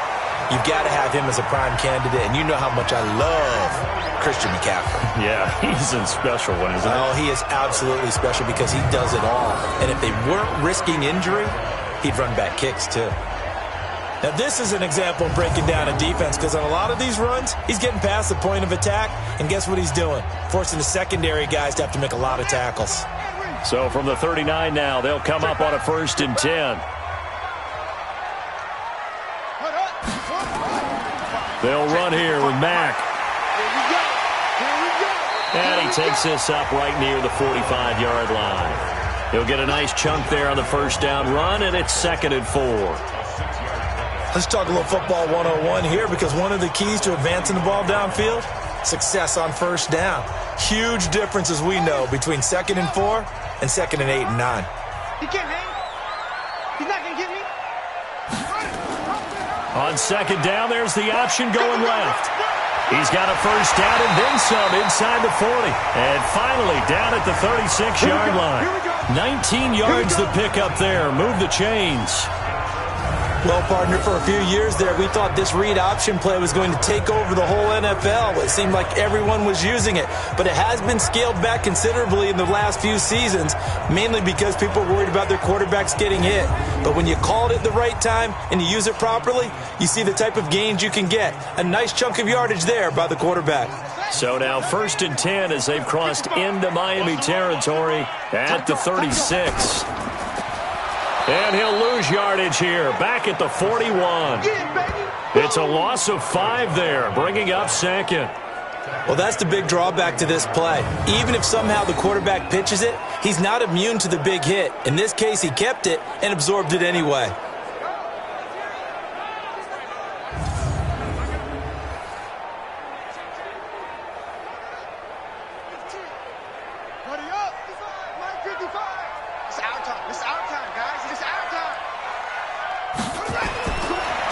you've got to have him as a prime candidate. And you know how much I love Christian McCaffrey. Yeah, he's a special one, isn't he? Oh, he is absolutely special because he does it all. And if they weren't risking injury, he'd run back kicks, too. Now, this is an example of breaking down a defense because on a lot of these runs, he's getting past the point of attack, and guess what he's doing? Forcing the secondary guys to have to make a lot of tackles. So from the 39 now, they'll come up on a 1st and 10. They'll run here with Mack. And he takes this up right near the 45-yard line. He'll get a nice chunk there on the first down run, and it's 2nd and 4. Let's talk a little football 101 here because one of the keys to advancing the ball downfield, success on first down. Huge difference, as we know, between 2nd and 4 and 2nd and 8 and 9. He can't hang. He's not going to get me. On 2nd down, there's the option going left. He's got a first down and then some inside the 40. And finally down at the 36-yard line. 19 yards to pick up there. Move the chains. Well, partner, for a few years there, we thought this read option play was going to take over the whole NFL. It seemed like everyone was using it. But it has been scaled back considerably in the last few seasons, mainly because people are worried about their quarterbacks getting hit. But when you call it at the right time and you use it properly, you see the type of gains you can get. A nice chunk of yardage there by the quarterback. So now 1st and 10 as they've crossed into Miami territory at the 36. And he'll lose yardage here, back at the 41. It's a loss of 5 there, bringing up 2nd. Well, that's the big drawback to this play. Even if somehow the quarterback pitches it, he's not immune to the big hit. In this case, he kept it and absorbed it anyway.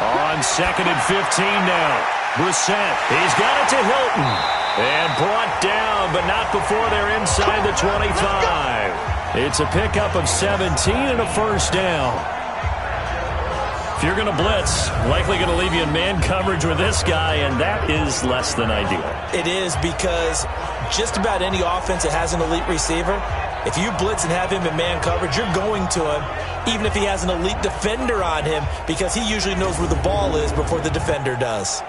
On 2nd and 15 now. Brissett, he's got it to Hilton. And brought down, but not before they're inside the 25. It's a pickup of 17 and a first down. If you're going to blitz, likely going to leave you in man coverage with this guy, and that is less than ideal. It is because just about any offense that has an elite receiver, if you blitz and have him in man coverage, you're going to him, even if he has an elite defender on him, because he usually knows where the ball is before the defender does.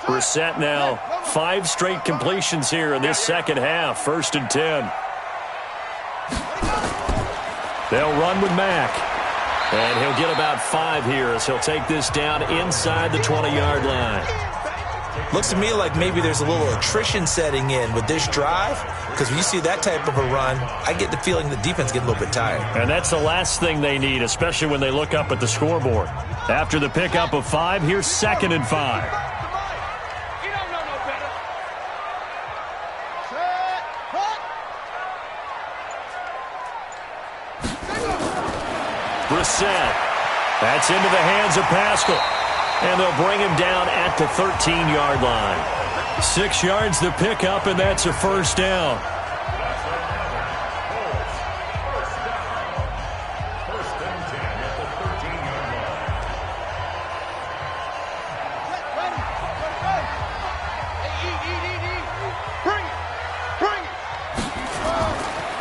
Brissett now, 5 straight completions here in this second half. 1st and 10. They'll run with Mack. And he'll get about 5 here as he'll take this down inside the 20-yard line. Looks to me like maybe there's a little attrition setting in with this drive, because when you see that type of a run, I get the feeling the defense getting a little bit tired. And that's the last thing they need, especially when they look up at the scoreboard. After the pickup of 5, here's 2nd and 5. You don't know no better. Brissett. That's into the hands of Pascal. And they'll bring him down at the 13-yard line. 6 yards to pick up, and that's a first down.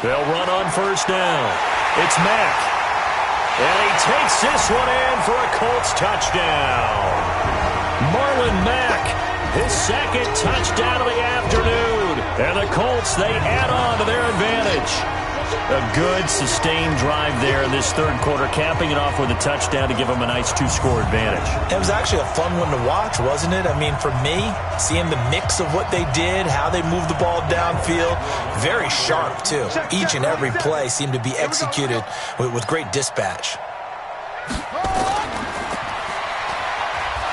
They'll run on first down. It's Mack. And he takes this one in for a Colts touchdown. Marlon Mack, his 2nd touchdown of the afternoon. And the Colts, they add on to their advantage. A good, sustained drive there in this 3rd quarter, capping it off with a touchdown to give them a nice 2-score advantage. It was actually a fun one to watch, wasn't it? I mean, for me, seeing the mix of what they did, how they moved the ball downfield, very sharp, too. Each and every play seemed to be executed with great dispatch.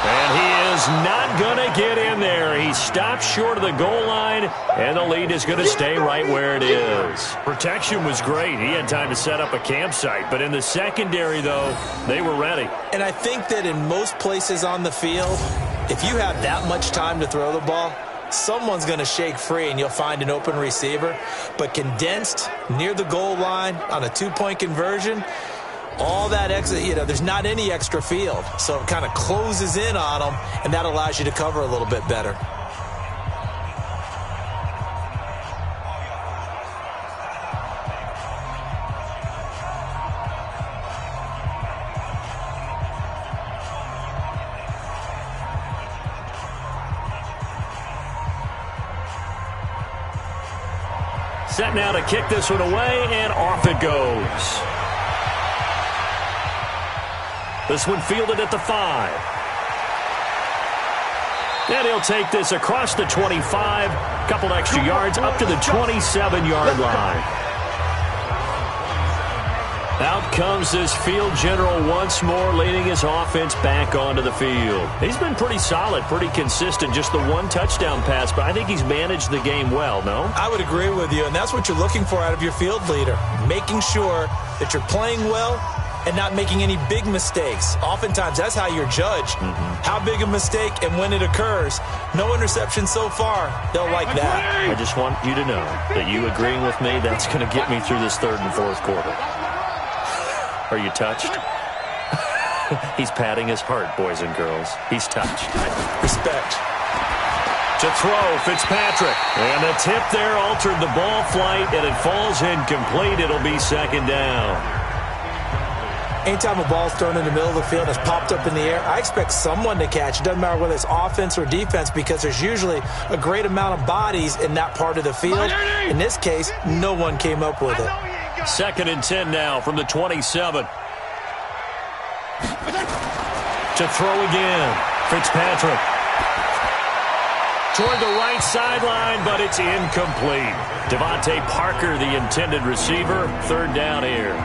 And he is not going to get in there. He stopped short of the goal line, and the lead is going to stay right where it is. Protection was great. He had time to set up a campsite, but in the secondary, though, they were ready. And I think that in most places on the field, if you have that much time to throw the ball, someone's going to shake free and you'll find an open receiver. But condensed near the goal line on a 2-point conversion, all that extra, there's not any extra field. So it kind of closes in on them, and that allows you to cover a little bit better. Set now to kick this one away, and off it goes. This one fielded at the 5. And he'll take this across the 25, couple extra yards up to the 27-yard line. Out comes this field general once more, leading his offense back onto the field. He's been pretty solid, pretty consistent, just the 1 touchdown pass, but I think he's managed the game well, no? I would agree with you, and that's what you're looking for out of your field leader, making sure that you're playing well and not making any big mistakes. Oftentimes, that's how you're judged. How big a mistake and when it occurs. No interception so far. They'll like that. I just want you to know that you agreeing with me, that's going to get me through this 3rd and 4th quarter. Are you touched? He's patting his heart, boys and girls. He's touched. Respect. To throw, Fitzpatrick. And the tip there altered the ball flight, and it falls incomplete. It'll be 2nd down. Anytime a ball's thrown in the middle of the field, it's popped up in the air, I expect someone to catch. It doesn't matter whether it's offense or defense, because there's usually a great amount of bodies in that part of the field. In this case, no one came up with it. 2nd and 10 now from the 27. To throw again, Fitzpatrick. Toward the right sideline, but it's incomplete. Devontae Parker, the intended receiver, 3rd down here.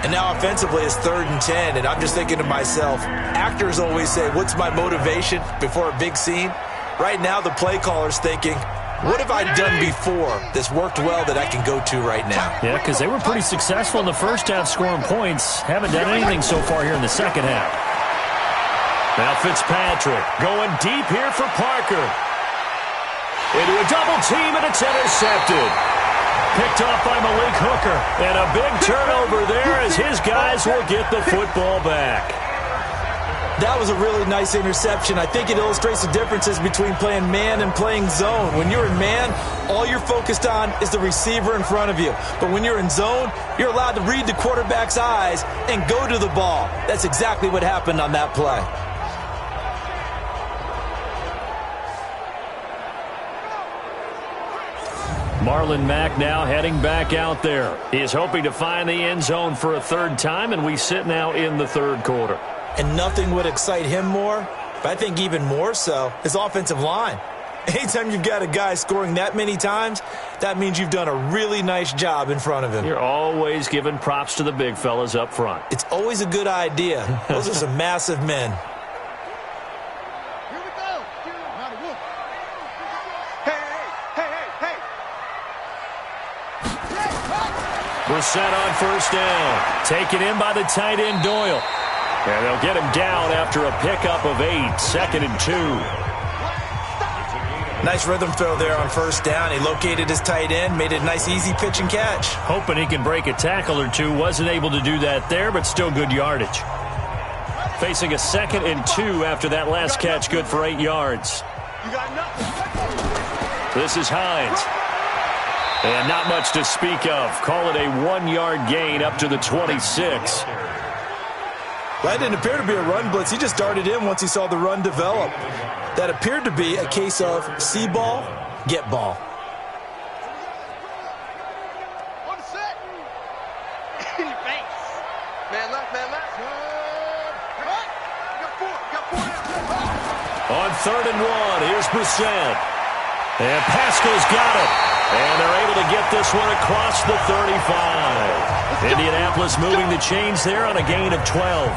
And now offensively it's 3rd and 10, and I'm just thinking to myself, actors always say, what's my motivation before a big scene? Right now the play caller's thinking, what have I done before that's worked well that I can go to right now? Yeah, because they were pretty successful in the first half scoring points. Haven't done anything so far here in the second half. Now Fitzpatrick going deep here for Parker. Into a double team, and it's intercepted. Picked off by Malik Hooker. And a big turnover there as his guys will get the football back. That was a really nice interception. I think it illustrates the differences between playing man and playing zone. When you're in man, all you're focused on is the receiver in front of you. But when you're in zone, you're allowed to read the quarterback's eyes and go to the ball. That's exactly what happened on that play. Marlon Mack now heading back out there. He is hoping to find the end zone for a 3rd time, and we sit now in the 3rd quarter. And nothing would excite him more But I think even more so, his offensive line. Anytime you've got a guy scoring that many times, that means you've done a really nice job in front of him. You're always giving props to the big fellas up front. It's always a good idea. Those are some massive men. Here we go. Hey. Brissett on first down. Taken in by the tight end, Doyle. And they'll get him down after a pickup of 8, 2nd and 2. Nice rhythm throw there on first down. He located his tight end, made it a nice, easy pitch and catch. Hoping he can break a tackle or two. Wasn't able to do that there, but still good yardage. Facing a 2nd and 2 after that last catch, good for 8 yards. This is Hines. And not much to speak of. Call it a 1-yard gain up to the 26. That didn't appear to be a run blitz. He just darted in once he saw the run develop. That appeared to be a case of see ball, get ball. On the set. In your face. Man left. Got four. On 3rd and 1, here's Brissett. And Pascal's got it. And they're able to get this one across the 35. Indianapolis moving the chains there on a gain of 12.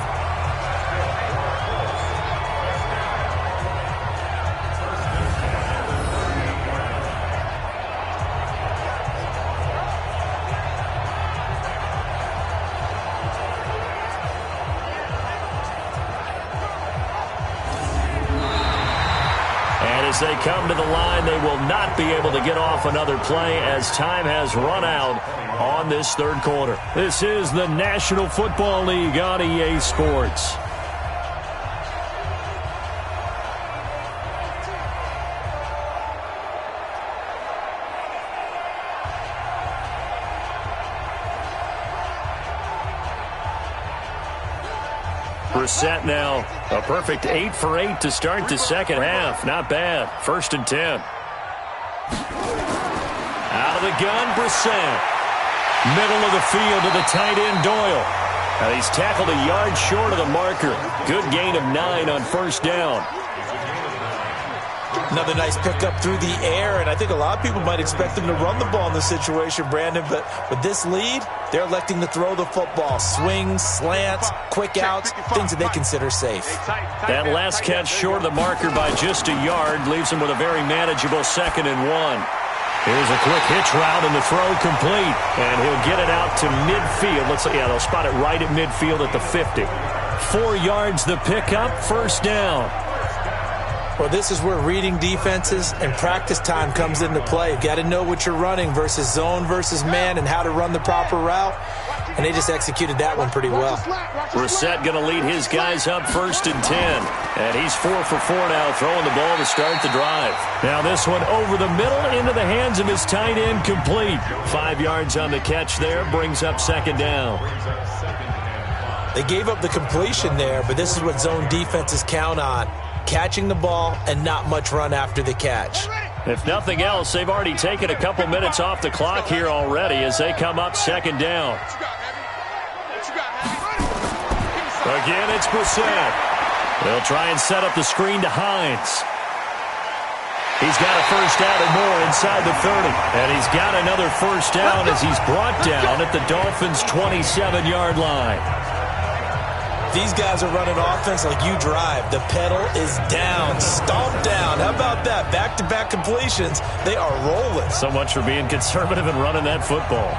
As they come to the line, they will not be able to get off another play as time has run out on this 3rd quarter. This is the National Football League on EA Sports. Brissett now a perfect 8 for 8 to start the 2nd half. Not bad. 1st and 10. Out of the gun, Brissett. Middle of the field to the tight end, Doyle. And he's tackled a yard short of the marker. Good gain of 9 on first down. Another nice pickup through the air, and I think a lot of people might expect them to run the ball in this situation, Brandon, but with this lead, they're electing to throw the football. Swings, slants, quick outs, things that they consider safe. That last catch short of the marker by just a yard leaves them with a very manageable 2nd and 1. Here's a quick hitch route, and the throw complete, and he'll get it out to midfield. They'll spot it right at midfield at the 50. 4 yards the pickup, first down. Well, this is where reading defenses and practice time comes into play. You've got to know what you're running versus zone versus man and how to run the proper route. And they just executed that one pretty well. Brissett going to lead his guys up 1st and 10. And he's 4 for 4 now, throwing the ball to start the drive. Now this one over the middle into the hands of his tight end, complete. 5 yards on the catch there, brings up 2nd down. They gave up the completion there, but this is what zone defenses count on. Catching the ball and not much run after the catch. If nothing else, they've already taken a couple minutes off the clock here already as they come up 2nd down. Again, it's Brissett. They'll try and set up the screen to Hines. He's got a first down and more inside the 30. And he's got another first down as he's brought down at the Dolphins' 27-yard line. These guys are running offense like you drive. The pedal is down, stomped down. How about that? Back-to-back completions. They are rolling. So much for being conservative and running that football.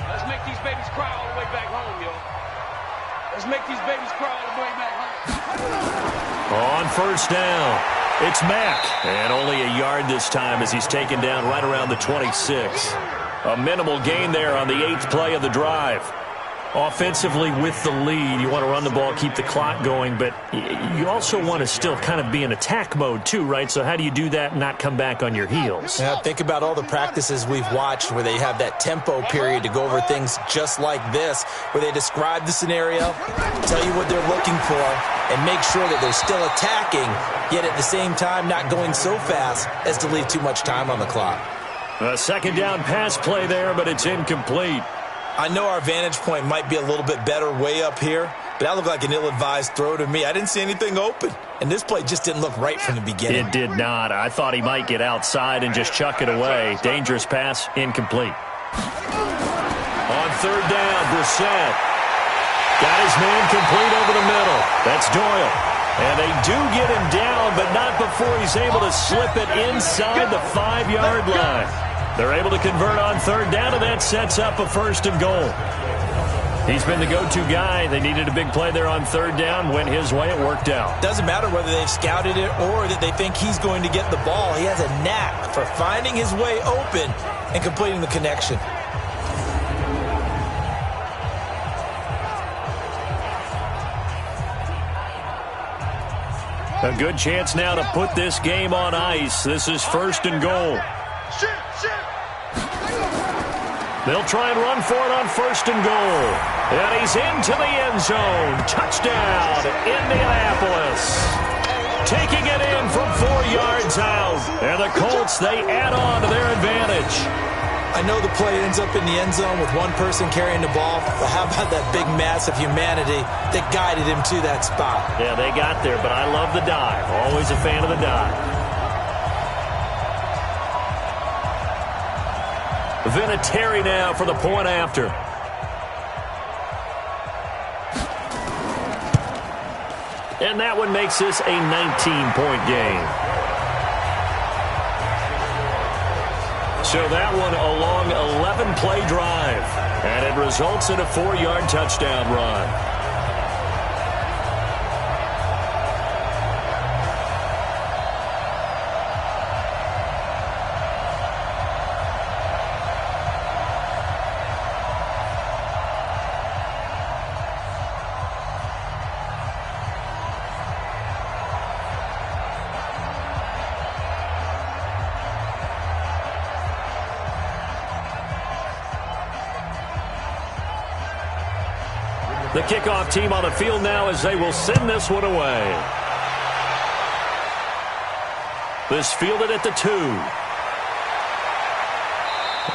Let's make these babies cry all the way back home, yo. Let's make these babies cry all the way back home. On first down, it's Mack. And only a yard this time as he's taken down right around the 26. A minimal gain there on the 8th play of the drive. Offensively with the lead, you want to run the ball, keep the clock going, but you also want to still kind of be in attack mode too, right? So how do you do that and not come back on your heels? Yeah, think about all the practices we've watched where they have that tempo period to go over things just like this, where they describe the scenario, tell you what they're looking for, and make sure that they're still attacking, yet at the same time not going so fast as to leave too much time on the clock. A second down pass play there, but it's incomplete. I know our vantage point might be a little bit better way up here, but that looked like an ill-advised throw to me. I didn't see anything open, and this play just didn't look right from the beginning. It did not. I thought he might get outside and just chuck it away. Dangerous pass, incomplete. On third down, Brissett got his man complete over the middle. That's Doyle. And they do get him down, but not before he's able to slip it inside the 5-yard line. They're able to convert on third down, and that sets up a first and goal. He's been the go-to guy. They needed a big play there on third down. Went his way. It worked out. Doesn't matter whether they've scouted it or that they think he's going to get the ball. He has a knack for finding his way open and completing the connection. A good chance now to put this game on ice. This is first and goal. They'll try and run for it on first and goal. And he's into the end zone. Touchdown, Indianapolis. Taking it in from 4 yards out. And the Colts, they add on to their advantage. I know the play ends up in the end zone with one person carrying the ball, but how about that big mass of humanity that guided him to that spot? Yeah, they got there, but I love the dive. Always a fan of the dive. Vinatieri now for the point after. And that one makes this a 19-point game. So that one a long 11-play drive. And it results in a 4-yard touchdown run. The kickoff team on the field now as they will send this one away. This fielded at the 2.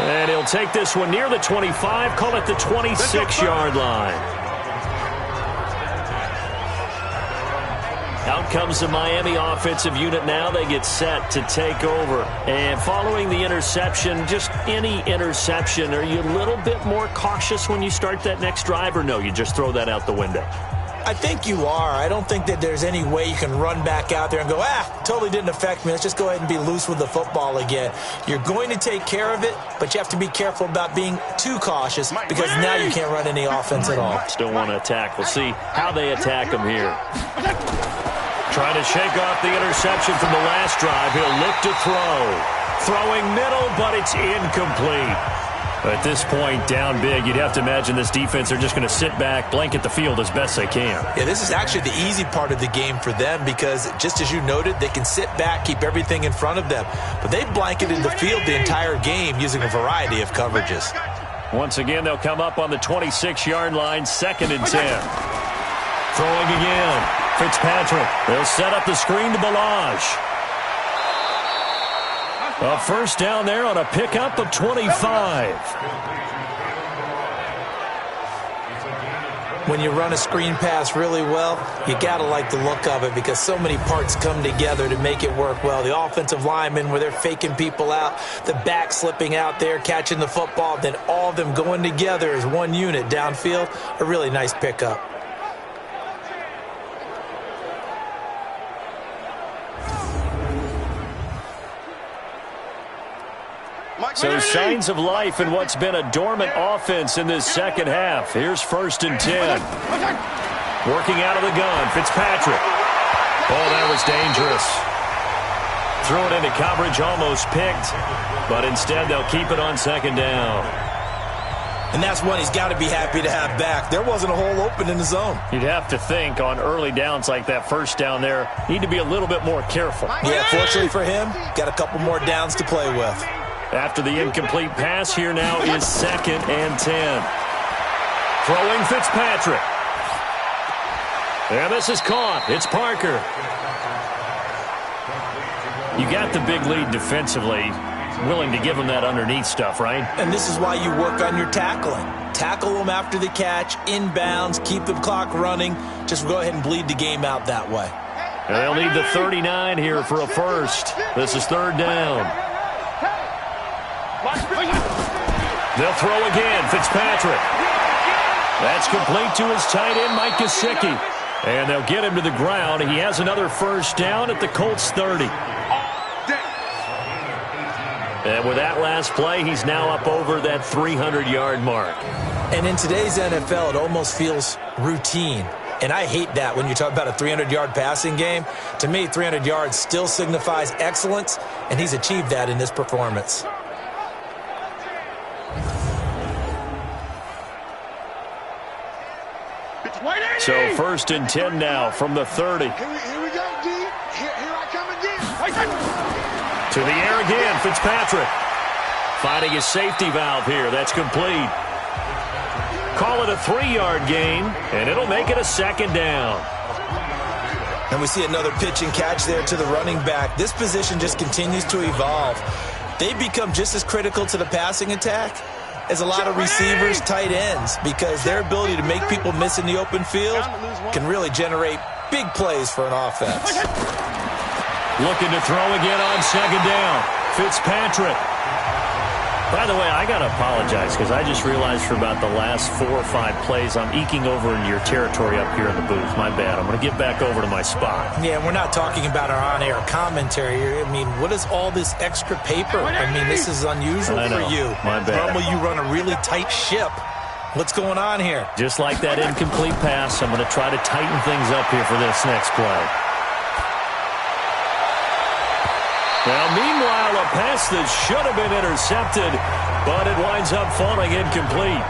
And he'll take this one near the 25, call it the 26-yard line. Out comes the Miami offensive unit now. They get set to take over. And following the interception, just any interception, are you a little bit more cautious when you start that next drive, or no, you just throw that out the window? I think you are. I don't think that there's any way you can run back out there and go, totally didn't affect me. Let's just go ahead and be loose with the football again. You're going to take care of it, but you have to be careful about being too cautious because now you can't run any offense at all. Still want to attack. We'll see how they attack them here. Trying to shake off the interception from the last drive. He'll look to throw. Throwing middle, but it's incomplete. At this point, down big, you'd have to imagine this defense are just going to sit back, blanket the field as best they can. Yeah, this is actually the easy part of the game for them because, just as you noted, they can sit back, keep everything in front of them. But they've blanketed the field the entire game using a variety of coverages. Once again, they'll come up on the 26-yard line, 2nd and 10. Throwing again. Fitzpatrick. They'll set up the screen to Balaj. A first down there on a pickup of 25. When you run a screen pass really well, you got to like the look of it because so many parts come together to make it work well. The offensive linemen, where they're faking people out, the back slipping out there, catching the football, then all of them going together as one unit downfield. A really nice pickup. So signs of life in what's been a dormant offense in this second half. Here's 1st and 10. Working out of the gun, Fitzpatrick. Oh, that was dangerous. Threw it into coverage, almost picked, but instead they'll keep it on 2nd down. And that's one he's got to be happy to have back. There wasn't a hole open in the zone. You'd have to think on early downs like that first down there, need to be a little bit more careful. Yeah, fortunately for him, got a couple more downs to play with. After the incomplete pass, here now is 2nd and 10. Throwing Fitzpatrick. And this is caught. It's Parker. You got the big lead defensively. Willing to give him that underneath stuff, right? And this is why you work on your tackling. Tackle them after the catch, inbounds, keep the clock running. Just go ahead and bleed the game out that way. And they'll need the 39 here for a first. This is 3rd down. They'll throw again. Fitzpatrick. That's complete to his tight end, Mike Gesicki. And they'll get him to the ground. He has another first down at the Colts 30. And with that last play, he's now up over that 300-yard mark. And in today's NFL, it almost feels routine. And I hate that when you talk about a 300-yard passing game. To me, 300 yards still signifies excellence, and he's achieved that in this performance. So 1st and 10 now from the 30. Here we go, D. Here I come again. To the air again, Fitzpatrick. Finding his safety valve here. That's complete. Call it a 3-yard gain, and it'll make it a 2nd down. And we see another pitch and catch there to the running back. This position just continues to evolve. They become just as critical to the passing attack as a lot of receivers, tight ends, because their ability to make people miss in the open field can really generate big plays for an offense. Looking to throw again on 2nd down. Fitzpatrick. By the way, I got to apologize because I just realized for about the last 4 or 5 plays I'm eking over into your territory up here in the booth. My bad. I'm going to get back over to my spot. Yeah, we're not talking about our on-air commentary. I mean, what is all this extra paper? I mean, this is unusual for you. My bad. Normally you run a really tight ship. What's going on here? Just like that incomplete pass, I'm going to try to tighten things up here for this next play. Now, meanwhile, a pass that should have been intercepted, but it winds up falling incomplete.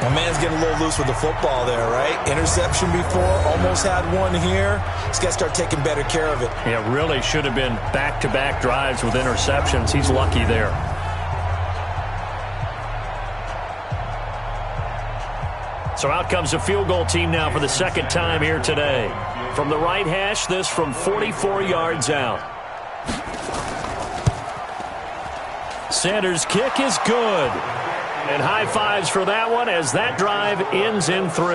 My man's getting a little loose with the football there, right? Interception before, almost had one here. He's got to start taking better care of it. Yeah, really should have been back-to-back drives with interceptions. He's lucky there. So out comes a field goal team now for the 2nd time here today. From the right hash, this from 44 yards out. Sanders' kick is good. And high fives for that one as that drive ends in 3.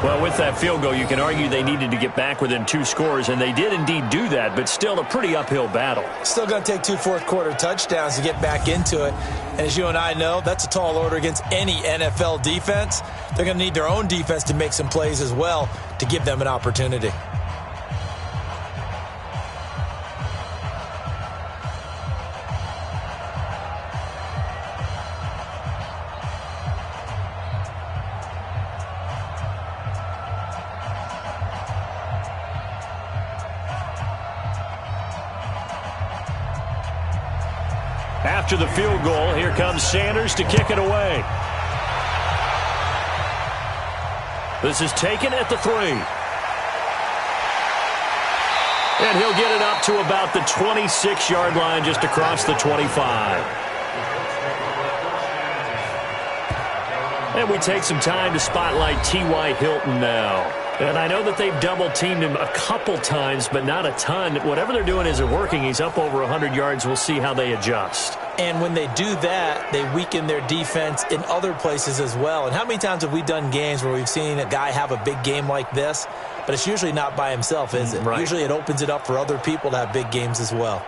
Well, with that field goal, you can argue they needed to get back within 2 scores, and they did indeed do that, but still a pretty uphill battle. Still going to take 2 fourth-quarter touchdowns to get back into it. And as you and I know, that's a tall order against any NFL defense. They're going to need their own defense to make some plays as well to give them an opportunity. After the field goal, here comes Sanders to kick it away. This is taken at the 3. And he'll get it up to about the 26-yard line just across the 25. And we take some time to spotlight T.Y. Hilton now. And I know that they've double-teamed him a couple times, but not a ton. Whatever they're doing isn't working. He's up over 100 yards. We'll see how they adjust. And when they do that, they weaken their defense in other places as well. And how many times have we done games where we've seen a guy have a big game like this, but it's usually not by himself, is it? Right. Usually it opens it up for other people to have big games as well.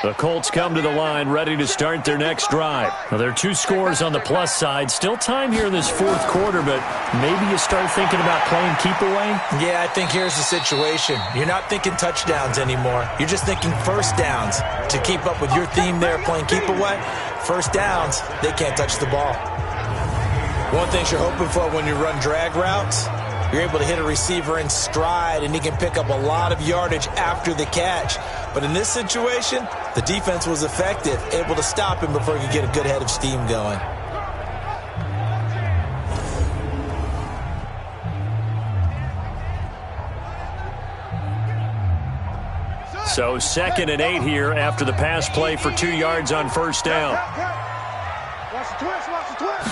The Colts come to the line ready to start their next drive. Now, there are 2 scores on the plus side. Still time here in this 4th quarter, but maybe you start thinking about playing keep away? Yeah, I think here's the situation. You're not thinking touchdowns anymore. You're just thinking first downs. To keep up with your theme there, playing keep away, first downs, they can't touch the ball. One thing you're hoping for when you run drag routes, You're able to hit a receiver in stride, and he can pick up a lot of yardage after the catch. But in this situation, the defense was effective, able to stop him before he could get a good head of steam going. So 2nd and 8 here after the pass play for 2 yards on first down. Watch the twist, watch the twist.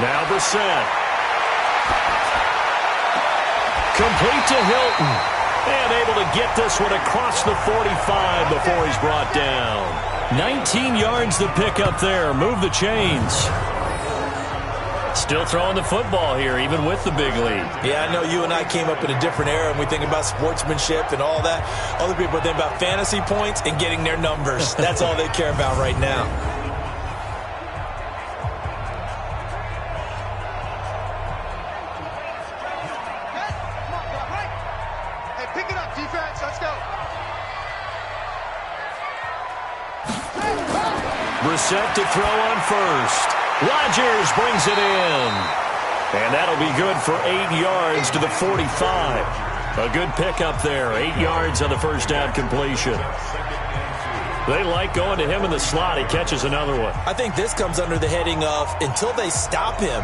Now Brissett. Complete to Hilton. And able to get this one across the 45 before he's brought down. 19 yards to pick up there. Move the chains. Still throwing the football here, even with the big lead. Yeah, I know you and I came up in a different era, and we think about sportsmanship and all that. Other people think about fantasy points and getting their numbers. That's all they care about right now. Hey, pick it up, defense. Let's go. Brissett to throw on first. Rodgers brings it in. And that'll be good for 8 yards to the 45. A good pickup there. 8 yards on the first down completion. They like going to him in the slot. He catches another one. I think this comes under the heading of until they stop him,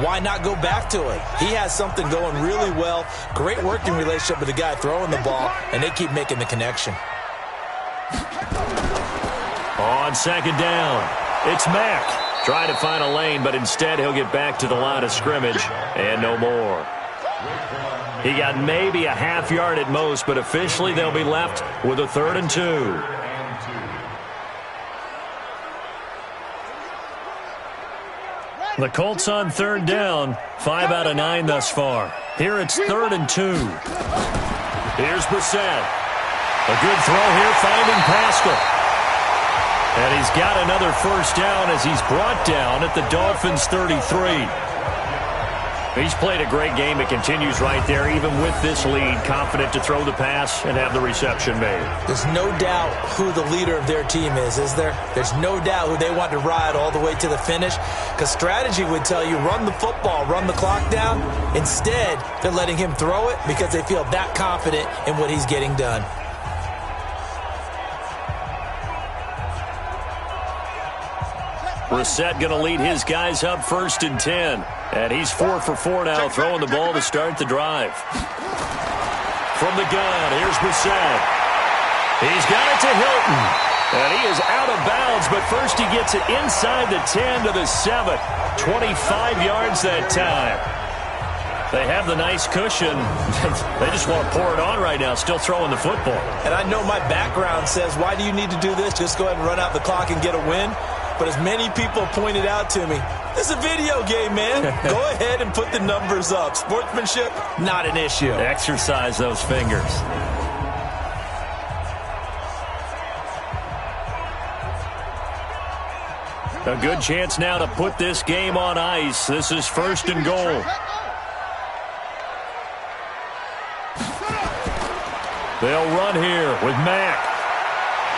why not go back to it? He has something going really well. Great working relationship with the guy throwing the ball, and they keep making the connection. On 2nd down, it's Mack. Trying to find a lane, but instead he'll get back to the line of scrimmage and no more. He got maybe a half yard at most, but officially they'll be left with a 3rd and 2. The Colts on 3rd down, 5 out of 9 thus far. Here it's 3rd and 2. Here's Brissett. A good throw here, finding Pascal. And he's got another first down as he's brought down at the Dolphins' 33. He's played a great game. It continues right there, even with this lead, confident to throw the pass and have the reception made. There's no doubt who the leader of their team is there? There's no doubt who they want to ride all the way to the finish, because strategy would tell you run the football, run the clock down. Instead, they're letting him throw it because they feel that confident in what he's getting done. Brissett going to lead his guys up 1st and 10. And he's 4 for 4 now, throwing the ball to start the drive. From the gun, here's Brissett. He's got it to Hilton. And he is out of bounds, but first he gets it inside the 10 to the 7. 25 yards that time. They have the nice cushion. They just want to pour it on right now, still throwing the football. And I know my background says, why do you need to do this? Just go ahead and run out the clock and get a win. But as many people pointed out to me, this is a video game, man. Go ahead and put the numbers up. Sportsmanship, not an issue. Exercise those fingers. A good chance now to put this game on ice. This is 1st and goal. They'll run here with Mack.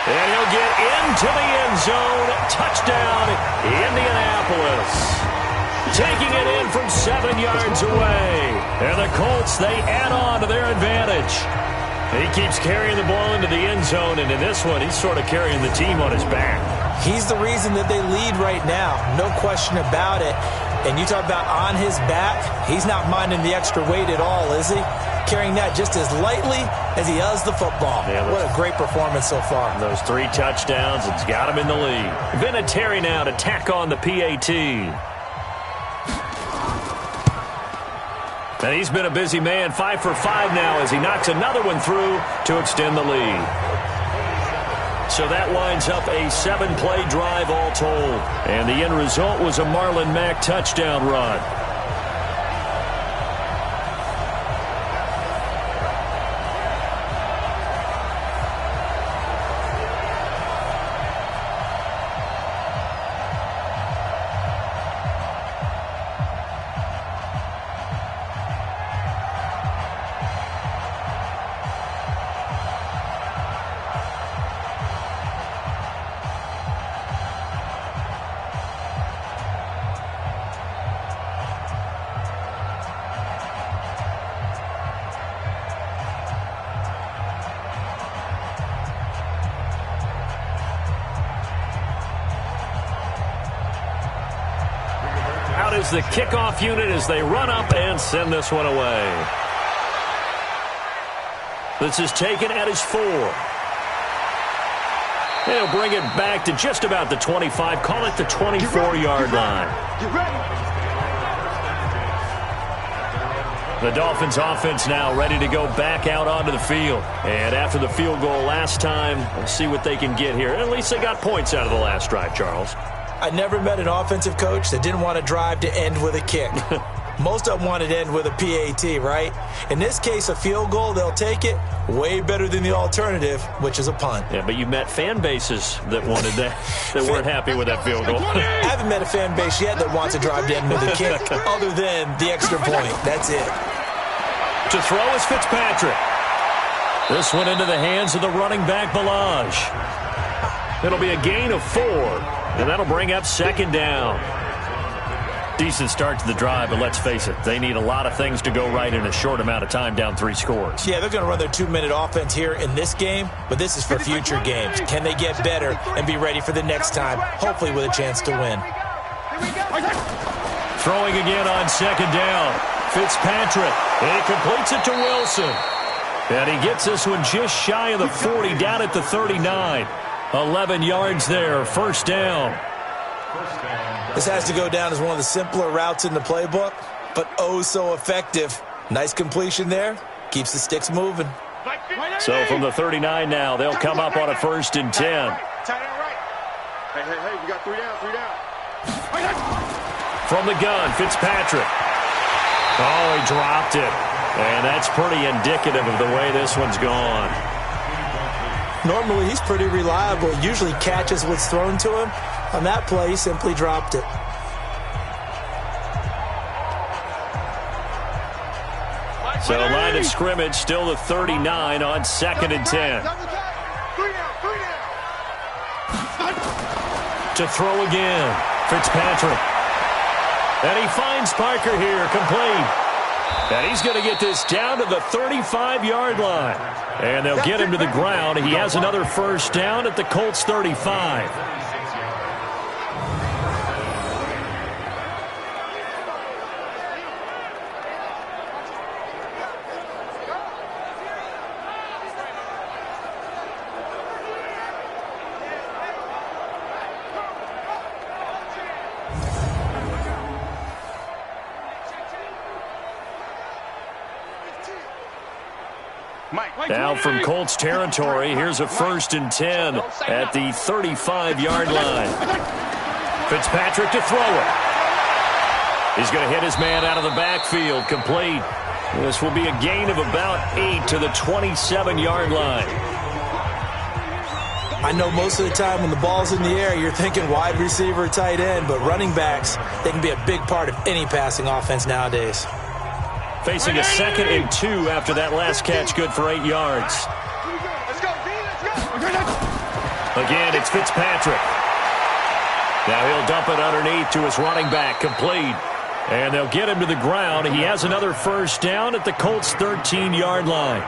And he'll get into the end zone. Touchdown, Indianapolis. Taking it in from 7 yards away. And the Colts, they add on to their advantage. He keeps carrying the ball into the end zone, and in this one, he's sort of carrying the team on his back. He's the reason that they lead right now. No question about it. And you talk about on his back, he's not minding the extra weight at all, is he? Carrying that just as lightly as he does the football. Yeah, what a great performance so far. Those 3 touchdowns, it's got him in the lead. Vinatieri now to tack on the PAT. And he's been a busy man, 5 for 5 now as he knocks another one through to extend the lead. So that winds up a 7-play drive all told. And the end result was a Marlon Mack touchdown run. is the kickoff unit as they run up and send this one away. This is taken at his 4. They'll bring it back to just about the 25. Call it the 24-yard line. Get ready. The Dolphins offense now ready to go back out onto the field. And after the field goal last time, we'll see what they can get here. At least they got points out of the last drive, Charles. I never met an offensive coach that didn't want to drive to end with a kick. Most of them wanted to end with a PAT, right? In this case, a field goal, they'll take it. Way better than the alternative, which is a punt. Yeah, but you met fan bases that wanted that, that weren't happy with that field goal. I haven't met a fan base yet that wants to drive to end with a kick other than the extra point. That's it. To throw is Fitzpatrick. This one into the hands of the running back, Balaj. It'll be a gain of 4, and that'll bring up second down. Decent start to the drive, but let's face it, they need a lot of things to go right in a short amount of time, down 3 scores. Yeah, they're going to run their 2-minute offense here in this game, but this is for future games. Can they get better and be ready for the next time, hopefully with a chance to win? Throwing again on second down. Fitzpatrick, and he completes it to Wilson. And he gets this one just shy of the 40, down at the 39. 11 yards there, first down. This has to go down as one of the simpler routes in the playbook, but oh so effective. Nice completion there. Keeps the sticks moving. So from the 39 now, they'll come up on a 1st and 10. Tight end right. Hey, we got 3 down. From the gun, Fitzpatrick. Oh, he dropped it. And that's pretty indicative of the way this one's gone. Normally, he's pretty reliable. Usually catches what's thrown to him. On that play, he simply dropped it. So line of scrimmage, still the 39 on 2nd and 10. To throw again, Fitzpatrick. And he finds Parker here, complete. And he's going to get this down to the 35-yard line. And they'll get him to the ground. He has another first down at the Colts 35. Now from Colts territory, here's a 1st and 10 at the 35-yard line. Fitzpatrick to throw it. He's going to hit his man out of the backfield, complete. This will be a gain of about 8 to the 27-yard line. I know most of the time when the ball's in the air, you're thinking wide receiver, tight end, but running backs, they can be a big part of any passing offense nowadays. Facing a 2nd and 2 after that last catch, good for 8 yards. Again, it's Fitzpatrick. Now he'll dump it underneath to his running back, complete. And they'll get him to the ground. He has another first down at the Colts 13-yard line.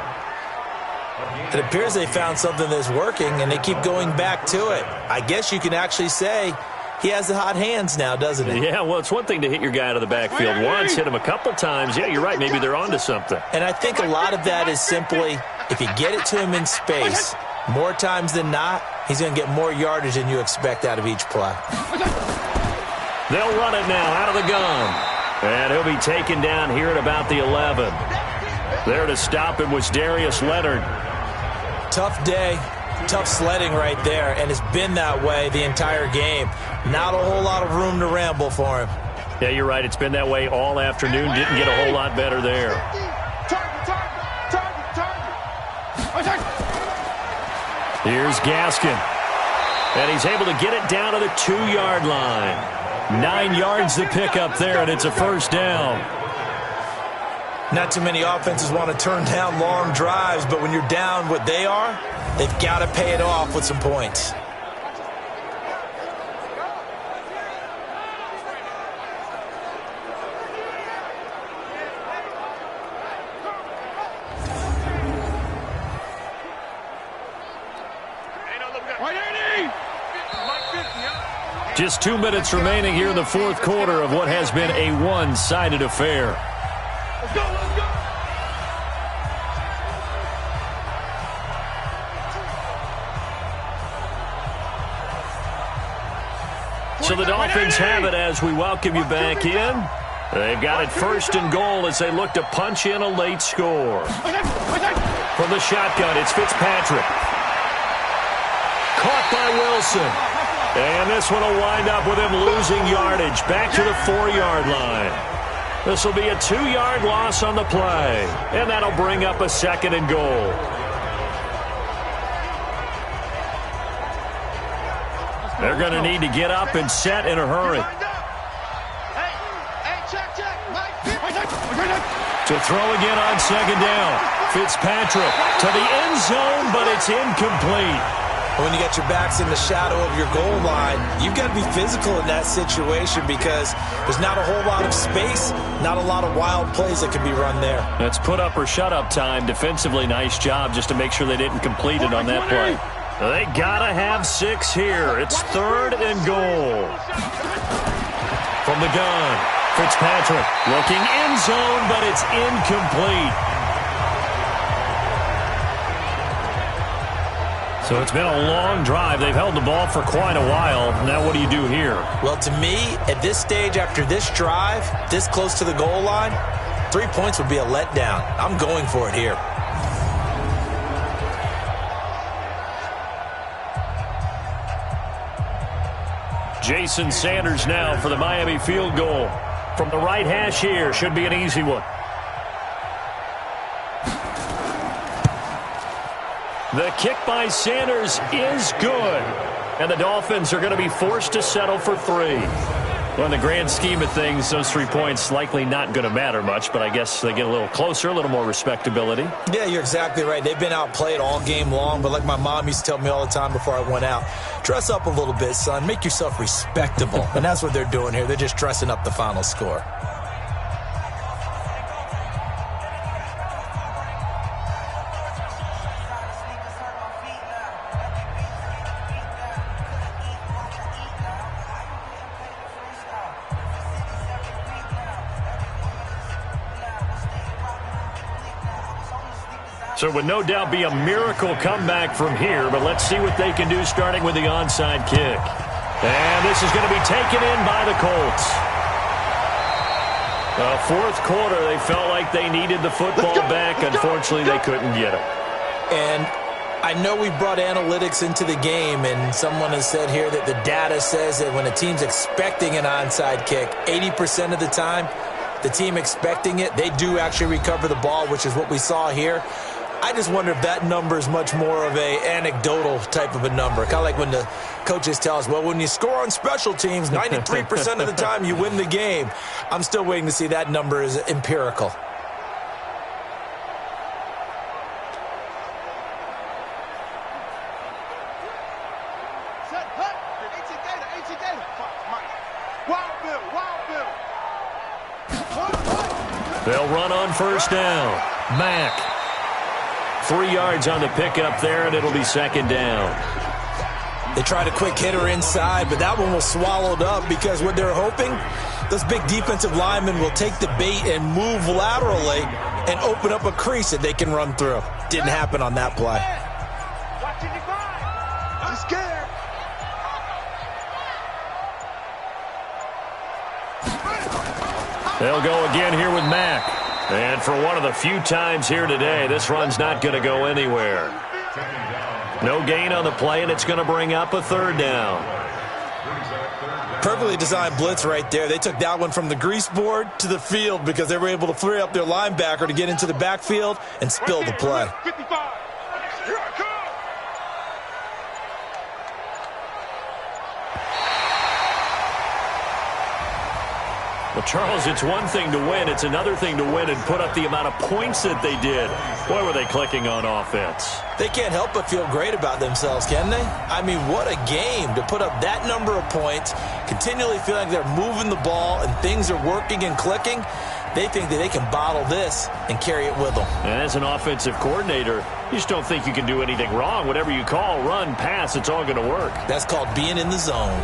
It appears they found something that's working, and they keep going back to it. I guess you can actually say he has the hot hands now, doesn't he? Yeah, well, it's one thing to hit your guy out of the backfield once, hit him a couple times. Yeah, you're right. Maybe they're onto something. And I think a lot of that is simply if you get it to him in space, more times than not, he's going to get more yardage than you expect out of each play. They'll run it now out of the gun. And he'll be taken down here at about the 11. There to stop him was Darius Leonard. Tough day. Tough sledding right there, and it's been that way the entire game. Not a whole lot of room to ramble for him. Yeah, you're right. It's been that way all afternoon. Didn't get a whole lot better there. Here's Gaskin. And he's able to get it down to the 2-yard line. 9 yards to pick up there, and it's a first down. Not too many offenses want to turn down long drives, but when you're down what they are, they've got to pay it off with some points. Just 2 minutes remaining here in the fourth quarter of what has been a one-sided affair. Let's go, let's go. So the Dolphins have it as we welcome you back in. They've got it first and goal as they look to punch in a late score. From the shotgun, it's Fitzpatrick. Caught by Wilson. And this one will wind up with him losing yardage back to the 4-yard line. This will be a 2-yard loss on the play. And that'll bring up a second and goal. They're going to need to get up and set in a hurry. To throw again on second down. Fitzpatrick to the end zone, but it's incomplete. When you got your backs in the shadow of your goal line, you've got to be physical in that situation because there's not a whole lot of space, not a lot of wild plays that can be run there. That's put up or shut up time. Defensively, nice job just to make sure they didn't complete it on that play. They gotta have 6 here. It's third and goal. From the gun, Fitzpatrick looking end zone, but it's incomplete. So it's been a long drive. They've held the ball for quite a while. Now what do you do here? Well, to me, at this stage, after this drive, this close to the goal line, 3 points would be a letdown. I'm going for it here. Jason Sanders now for the Miami field goal. From the right hash here, should be an easy one. The kick by Sanders is good. And the Dolphins are going to be forced to settle for 3. Well, in the grand scheme of things, those 3 points likely not going to matter much, but I guess they get a little closer, a little more respectability. Yeah, you're exactly right. They've been outplayed all game long, but like my mom used to tell me all the time before I went out, dress up a little bit, son. Make yourself respectable. And that's what they're doing here. They're just dressing up the final score. So it would no doubt be a miracle comeback from here, but let's see what they can do starting with the onside kick. And this is going to be taken in by the Colts. Fourth quarter, they felt like they needed the football back. Unfortunately, they couldn't get it. And I know we brought analytics into the game, and someone has said here that the data says that when a team's expecting an onside kick, 80% of the time, the team expecting it, they do actually recover the ball, which is what we saw here. I just wonder if that number is much more of a anecdotal type of a number. Kind of like when the coaches tell us, well, when you score on special teams, 93% of the time you win the game. I'm still waiting to see that number is empirical. They'll run on first down. Mack. 3 yards on the pickup there, and it'll be second down. They tried a quick hitter inside, but that one was swallowed up because what they're hoping, those big defensive linemen will take the bait and move laterally and open up a crease that they can run through. Didn't happen on that play. I'm scared. They'll go again here with Mack. And for one of the few times here today, this run's not going to go anywhere. No gain on the play, and it's going to bring up a third down. Perfectly designed blitz right there. They took that one from the grease board to the field because they were able to free up their linebacker to get into the backfield and spill the play. 55. Here I come. Well, Charles, it's one thing to win. It's another thing to win and put up the amount of points that they did. Boy, were they clicking on offense. They can't help but feel great about themselves, can they? I mean, what a game to put up that number of points, continually feeling like they're moving the ball and things are working and clicking. They think that they can bottle this and carry it with them. And as an offensive coordinator, you just don't think you can do anything wrong. Whatever you call, run, pass, it's all going to work. That's called being in the zone.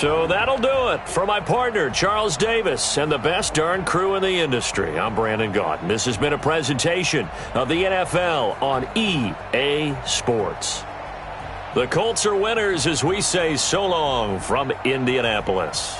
So that'll do it. For my partner, Charles Davis, and the best darn crew in the industry, I'm Brandon Gaudin. This has been a presentation of the NFL on EA Sports. The Colts are winners as we say so long from Indianapolis.